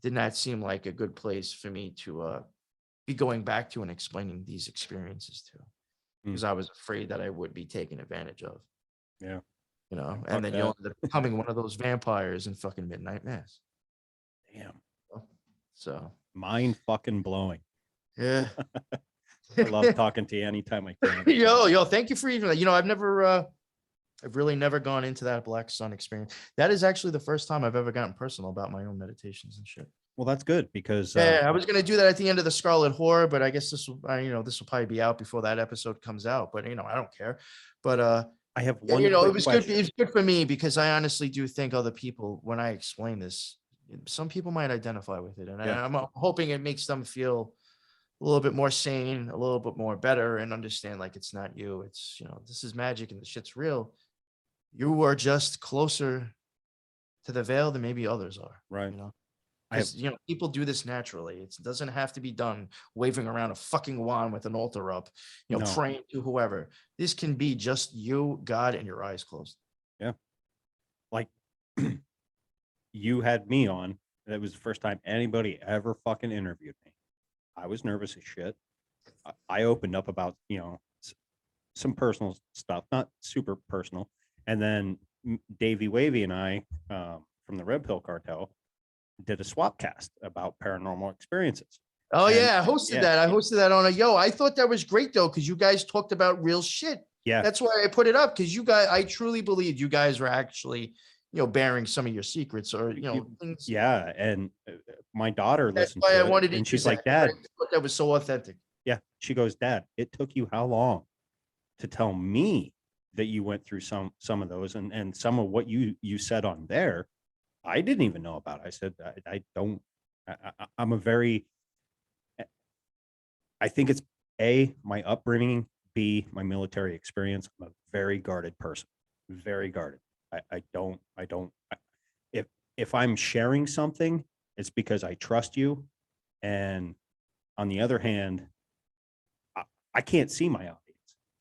did not seem like a good place for me to be going back to and explaining these experiences to, because I was afraid that I would be taken advantage of. Yeah. And Fuck then that. you'll end up becoming one of those vampires in fucking Midnight Mass. Damn. So Mind fucking blowing. yeah. I love talking to you anytime I can. Yo, thank you for even, I've really never gone into that Black Sun experience. That is actually the first time I've ever gotten personal about my own meditations and shit. Well, that's good because Yeah, I was gonna do that at the end of the Scarlet Horror, but I guess this will, this will probably be out before that episode comes out. But I don't care. But I have yeah, one it quick was question. good. It's good for me because I honestly do think other people, when I explain this, some people might identify with it, and Yeah. I'm hoping it makes them feel a little bit more sane, a little bit more better, and understand like it's not you. It's this is magic and the shit's real. You are just closer to the veil than maybe others are. Right. I have, Because people do this naturally. It doesn't have to be done waving around a fucking wand with an altar up, No. praying to whoever. This can be just you, God, and your eyes closed. Yeah. Like you had me on. That was the first time anybody ever fucking interviewed me. I was nervous as shit. I opened up about, some personal stuff, not super personal. And then Davey Wavy and I, from the Red Pill Cartel, did a swap cast about paranormal experiences. Oh, And- yeah. I hosted yeah. that. I hosted that on I thought that was great, though, because you guys talked about real shit. Yeah. That's why I put it up, because I truly believed you guys were actually, bearing some of your secrets or, things. Yeah. And my daughter That's listened why to I it, wanted to and use she's like, that, 'cause Dad, I thought that was so authentic. yeah. She goes, Dad, it took you how long to tell me that you went through some of those and some of what you said on there, I didn't even know about. I said, I don't, I'm a very, I think it's my upbringing, B, my military experience. I'm a very guarded person, very guarded. If I'm sharing something, it's because I trust you. And on the other hand, I can't see my audience.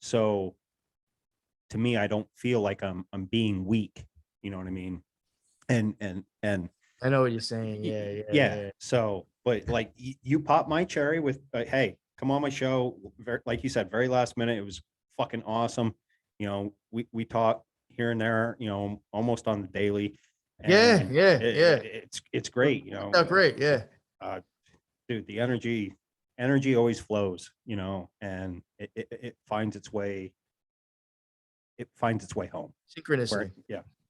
So to me, I don't feel like I'm being weak. You know what I mean? And I know what you're saying. Yeah. So, but like you popped my cherry with, hey, come on my show. Like you said, very last minute. It was fucking awesome. We talk here and there, almost on the daily. Yeah. It's great. Oh, great. Yeah. Dude, the energy always flows, and it finds its way. It finds its way home. Synchronicity.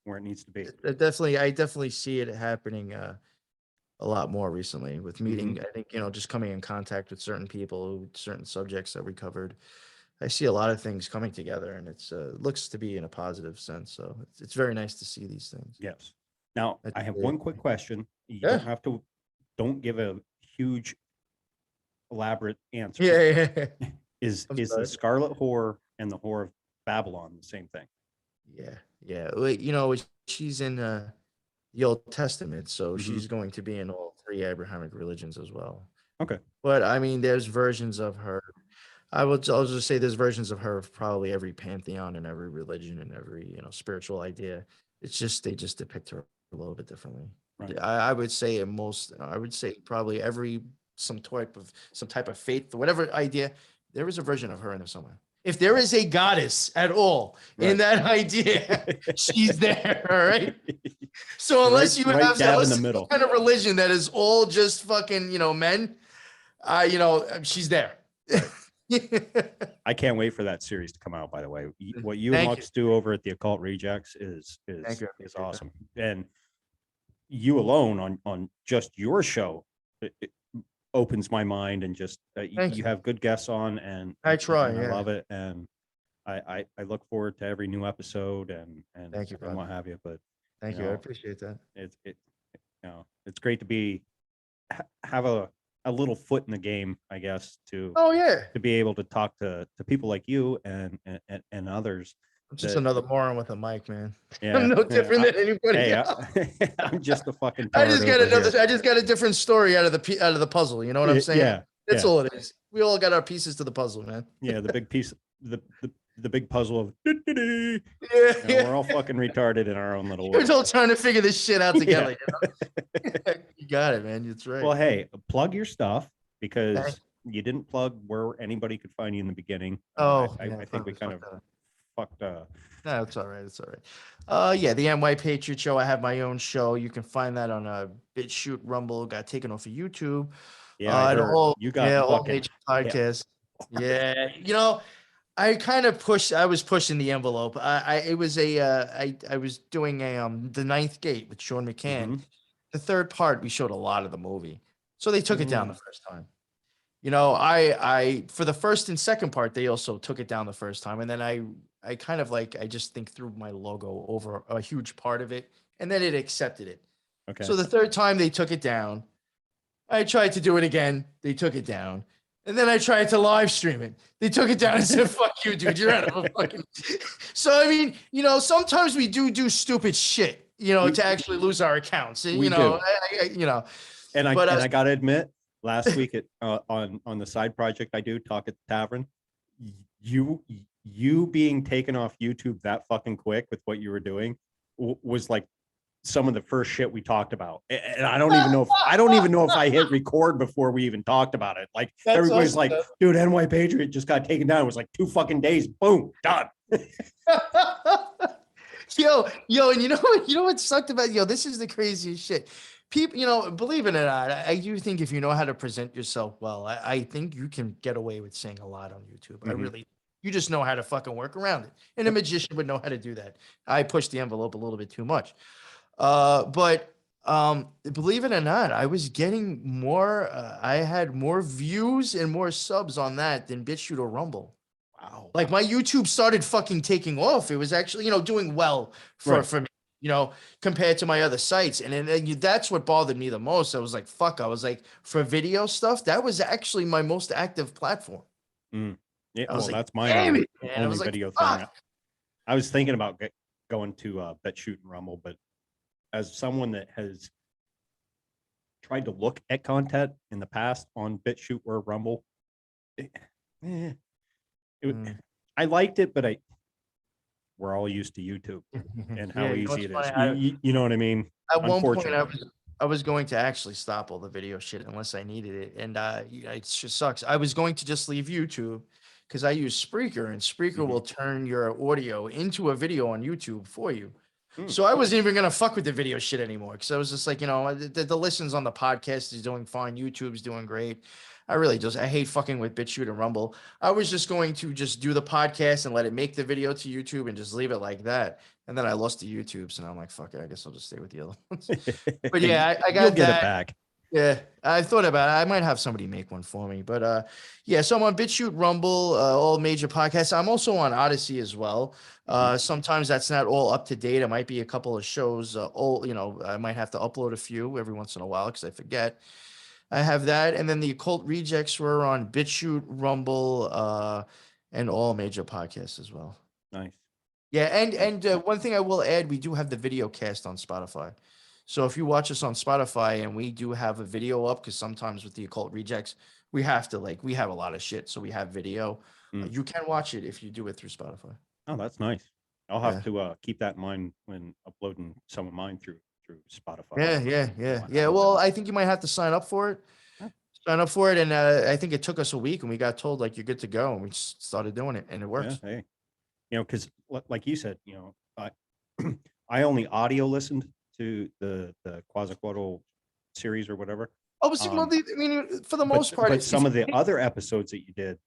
Where it needs to be. I definitely see it happening a lot more recently with meeting. I think, just coming in contact with certain people, certain subjects that we covered. I see a lot of things coming together, and it's looks to be in a positive sense. So it's very nice to see these things. Yes. Now, I have one quick question. You Yeah. don't give a huge elaborate answer. Yeah. Is I'm the sorry. Scarlet Horror and the Whore of Babylon the same thing? Yeah. Well, she's in the Old Testament, so she's going to be in all three Abrahamic religions as well. Okay. But I mean, there's versions of her. I'll just say there's versions of her of probably every pantheon and every religion and every spiritual idea. It's just they just depict her a little bit differently. Right. I would say I would say probably every some type of faith, whatever idea, there is a version of her in there somewhere. If there is a goddess at all in that idea, she's there. All right. So unless you have in the middle kind of religion that is all just fucking men, she's there. Right. I can't wait for that series to come out. By the way, what you and Thank you. Lux do over at the Occult Rejects is Thank you. I appreciate that. awesome. And you alone on just your show it opens my mind, and just you have good guests on, and I try. and I Yeah. love it, and I look forward to every new episode and Thank you, and what brother. have you. But Thank you you. I know, appreciate that. it's it's great to be have a little foot in the game, I guess, Oh yeah. to be able to talk to people like you and others. I'm just that- another moron with a mic, man. Yeah, I'm no different than anybody Hey, else. I'm just a fucking. I just got tard over another. I just got a different story out of the puzzle. You know what I'm saying? Yeah, That's yeah. all it is. We all got our pieces to the puzzle, man. Yeah, the big piece, the big puzzle of. Yeah, We're all fucking retarded in our own little We're world. all trying to figure this shit out Yeah. together. You know? You got it, man. That's right. Well, hey, plug your stuff, because Thank you didn't plug where anybody could find you in the beginning. Oh, I yeah, think we kind of fucked that up. fucked. No, it's all right. It's all right. Yeah, the NY Patriot Show. I have my own show. You can find that on BitChute, Rumble. Got taken off of YouTube. Yeah, I and heard all, you got all fucking. major podcasts. Yeah, I kind of pushed. I was pushing the envelope. I was I was doing the Ninth Gate with Sean McCann. Mhm. The third part, we showed a lot of the movie, so they took it down the Mm. first time. I for the first and second part, they also took it down the first time, and then I kind of I just think threw my logo over a huge part of it, and then it accepted it. Okay. So the third time they took it down, I tried to do it again. They took it down. And then I tried to live stream it. They took it down and said, fuck you, dude. You're out of a fucking. So, I mean, sometimes we do stupid shit, to actually lose our accounts. We do. And but, I gotta admit, last week on the side project I do, Talk at the Tavern, you being taken off YouTube that fucking quick with what you were doing was like some of the first shit we talked about, and I don't even know if I hit record before we even talked about it. Like That's everybody's awesome, like, though. dude, NY Patriot just got taken down. It was like 2 fucking days, boom, done. yo, and you know what sucked about this is the craziest shit. People, believe it or not, I do think if you know how to present yourself well, I think you can get away with saying a lot on YouTube. I Mhm. really, you just know how to fucking work around it. And a magician would know how to do that. I pushed the envelope a little bit too much. But believe it or not, I was getting more, I had more views and more subs on that than BitChute or Rumble. Wow. Like my YouTube started fucking taking off. It was actually, doing well Right. for me, compared to my other sites. And that's what bothered me the most. I was like, fuck, I was like, for video stuff, that was actually my most active platform. Yeah, I was well, like, that's my damn only, it, man. I was like, video fuck. thing. I was thinking about going to BitChute and Rumble, but as someone that has tried to look at content in the past on BitChute or Rumble, I liked it, but we're all used to YouTube and how Yeah, easy it what's is. funny, You know what I mean? At one point, Unfortunately. I was going to actually stop all the video shit unless I needed it, and it just sucks. I was going to just leave YouTube because I use Spreaker, and Spreaker Mhm. will turn your audio into a video on YouTube for you. Hmm. So I wasn't even gonna fuck with the video shit anymore because I was just like, the listens on the podcast is doing fine, YouTube's doing great. I hate fucking with BitChute and Rumble. I was just going to just do the podcast and let it make the video to YouTube and just leave it like that. And then I lost the YouTube, so now I'm like, fuck it, I guess I'll just stay with the other ones. But yeah, I got You'll get that. it back. Yeah, I thought about it. I might have somebody make one for me. But yeah, so I'm on BitChute, Rumble, all major podcasts. I'm also on Odyssey as well. Sometimes that's not all up to date. It might be a couple of shows old, I might have to upload a few every once in a while because I forget. I have that. And then the Occult Rejects were on BitChute, Rumble, and all major podcasts as well. Nice. Yeah, and one thing I will add, we do have the video cast on Spotify. So if you watch us on Spotify and we do have a video up, because sometimes with the Occult Rejects, we have to we have a lot of shit, so we have video. You can watch it if you do it through Spotify. Oh, that's nice. I'll have to keep that in mind when uploading some of mine through Spotify. Yeah. Well, I think you might have to sign up for it. Yeah. Sign up for it, and I think it took us a week, and we got told you're good to go, and we just started doing it, and it works. Yeah, hey, because like you said, I I only audio listened to the Quetzalcoatl series or whatever. Oh, but see, I mean, for the most part, but some of the other episodes that you did,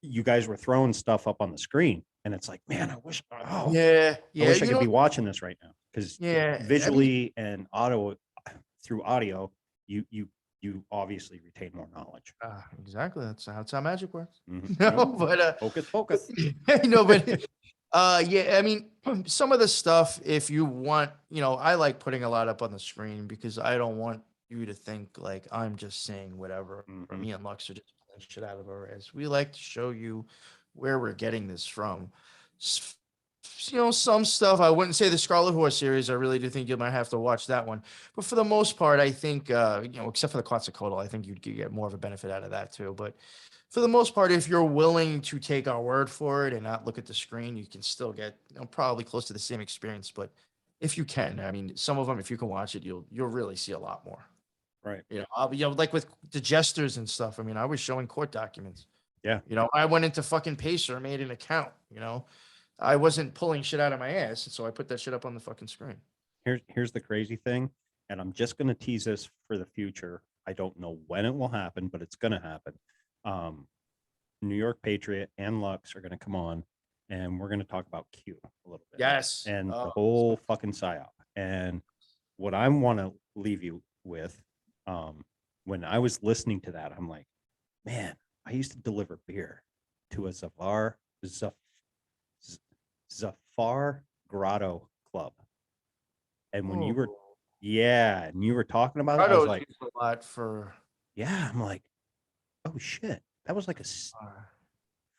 you guys were throwing stuff up on the screen, and it's like, man, I wish I Yeah, yeah. wish I You could know, be watching this right now, because yeah. I mean, visually and through audio, you obviously retain more knowledge. exactly. That's how magic works. Mhm. No, No, but focus, focus. no, but yeah. I mean, some of the stuff, if you want, I like putting a lot up on the screen because I don't want you to think like I'm just saying whatever. Or Mhm. me and Lux are just pulling shit out of our ass. We like to show you where we're getting this from. S- some stuff I wouldn't say the Scarlet Horse series. I really do think you might have to watch that one. But for the most part, I think except for the Quetzalcoatl, I think you'd get more of a benefit out of that too. But for the most part, if you're willing to take our word for it and not look at the screen, you can still get probably close to the same experience. But if you can, I mean, some of them, if you can watch it, you'll really see a lot more. Right. Like with the jesters and stuff. I mean, I was showing court documents. Yeah. I went into fucking Pacer, made an account. I wasn't pulling shit out of my ass, and so I put that shit up on the fucking screen. Here's the crazy thing, and I'm just going to tease this for the future. I don't know when it will happen, but it's going to happen. New York Patriot and Lux are going to come on, and we're going to talk about Q a little bit. Yes. And the whole fucking psyop. And what I want to leave you with, when I was listening to that, I'm like, man, I used to deliver beer to a Zafar Grotto club. And when you were, and you were talking about it, I was like, a lot for. Yeah, I'm like, oh shit, that was like a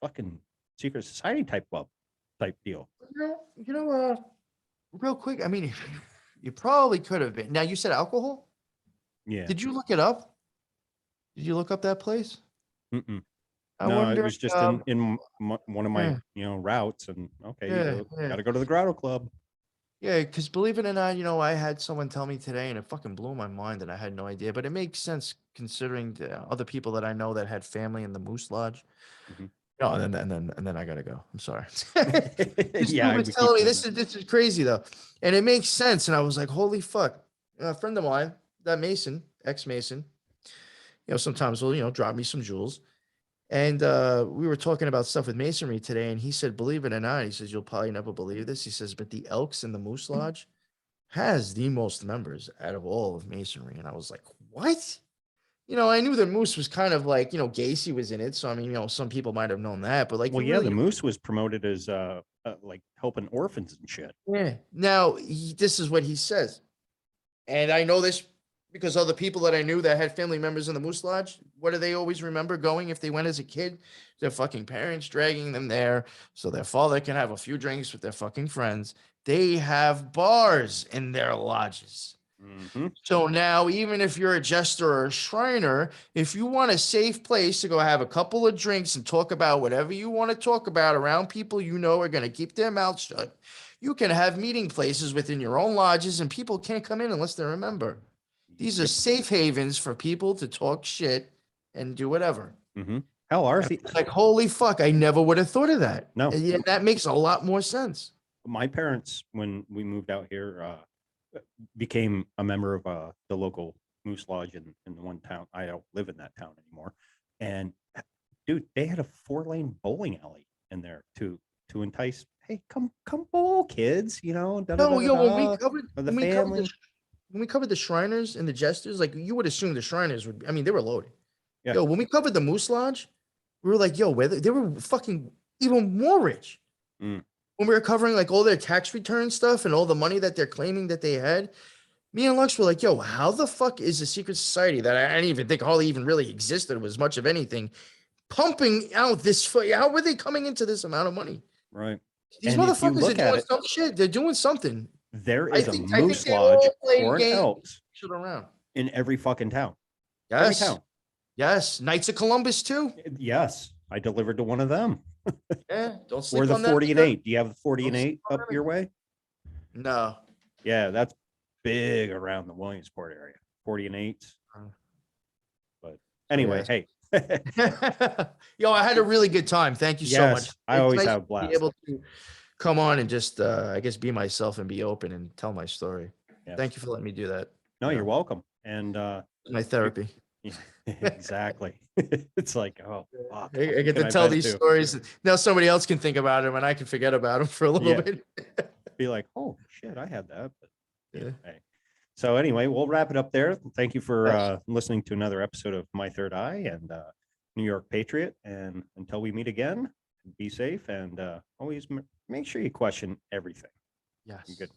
fucking secret society type club type deal. Real quick, I mean, you probably could have been. Now you said alcohol. Yeah. Did you look it up? Did you look up that place? Mm-mm. I No, wonder. it was just in one of my routes, and okay, you got to go to the Grotto Club. Yeah, because believe it or not, I had someone tell me today, and it fucking blew my mind, and I had no idea. But it makes sense considering the other people that I know that had family in the Moose Lodge. Mhm. No, and then I gotta go. I'm sorry. This Yeah, dude we was keep telling me doing this is crazy though, and it makes sense. And I was like, holy fuck! A friend of mine, that Mason, ex-Mason, sometimes will drop me some jewels. And we were talking about stuff with masonry today, and he said, believe it or not, he says, you'll probably never believe this. He says, but the Elks in the Moose Lodge has the most members out of all of masonry. And I was like, what? I knew that Moose was kind of like, Gacy was in it. So, I mean, some people might have known that, but like, Well, you yeah, really, the Moose was promoted as like helping orphans and shit. yeah. Now, this is what he says. And I know this because other people that I knew that had family members in the Moose Lodge, what do they always remember going if they went as a kid? Their fucking parents dragging them there so their father can have a few drinks with their fucking friends. They have bars in their lodges. Mm-hmm. So now, even if you're a jester or a shriner, if you want a safe place to go have a couple of drinks and talk about whatever you want to talk about around people are going to keep their mouths shut, you can have meeting places within your own lodges, and people can't come in unless they're a member. These are safe havens for people to talk shit and do whatever. Mm-hmm. Hell, ours, like, holy fuck, I never would have thought of that. No. And yeah, that makes a lot more sense. My parents, when we moved out here, became a member of the local Moose Lodge in the one town. I don't live in that town anymore. And dude, they had a 4-lane bowling alley in there to entice, hey, come bowl, kids, No, when we covered the family. When we covered the Shriners and the Jesters, like you would assume the Shriners would, I mean, they were loaded. Yeah. Yo, when we covered the Moose Lodge, we were like, yo, they were fucking even more rich. Mm. When we were covering like all their tax return stuff and all the money that they're claiming that they had, me and Lux were like, yo, how the fuck is a secret society that I didn't even think hardly even really existed, was much of anything, pumping out this? How were they coming into this amount of money? Right. These motherfuckers are doing some shit. They're doing something. There is a Moose Lodge or an Elks around in every fucking town. Yes. Every town. Yes. Knights of Columbus too. Yes. I delivered to one of them. Yeah. Don't sleep or the on 40 that and 8. Do you have the 40 and 8 up your way? No. Yeah, that's big around the Williamsport area. 40 and 8. But anyway, hey. Yo, I had a really good time. Thank you so much. I always have a blast. Be able to come on and just I guess be myself and be open and tell my story. Yes. Thank you for letting me do that. No, you're welcome. And my therapy. Yeah, exactly. It's like, oh, fuck, I who get can to I tell vent these to? stories. Now somebody else can think about them, and I can forget about them for a little Yeah. bit. Be like, oh shit, I had that. But Yeah. hey. So anyway, we'll wrap it up there. Thank you for Nice. listening to another episode of My Third Eye and New York Patriot. And until we meet again, be safe and always make sure you question everything. Yes. Good.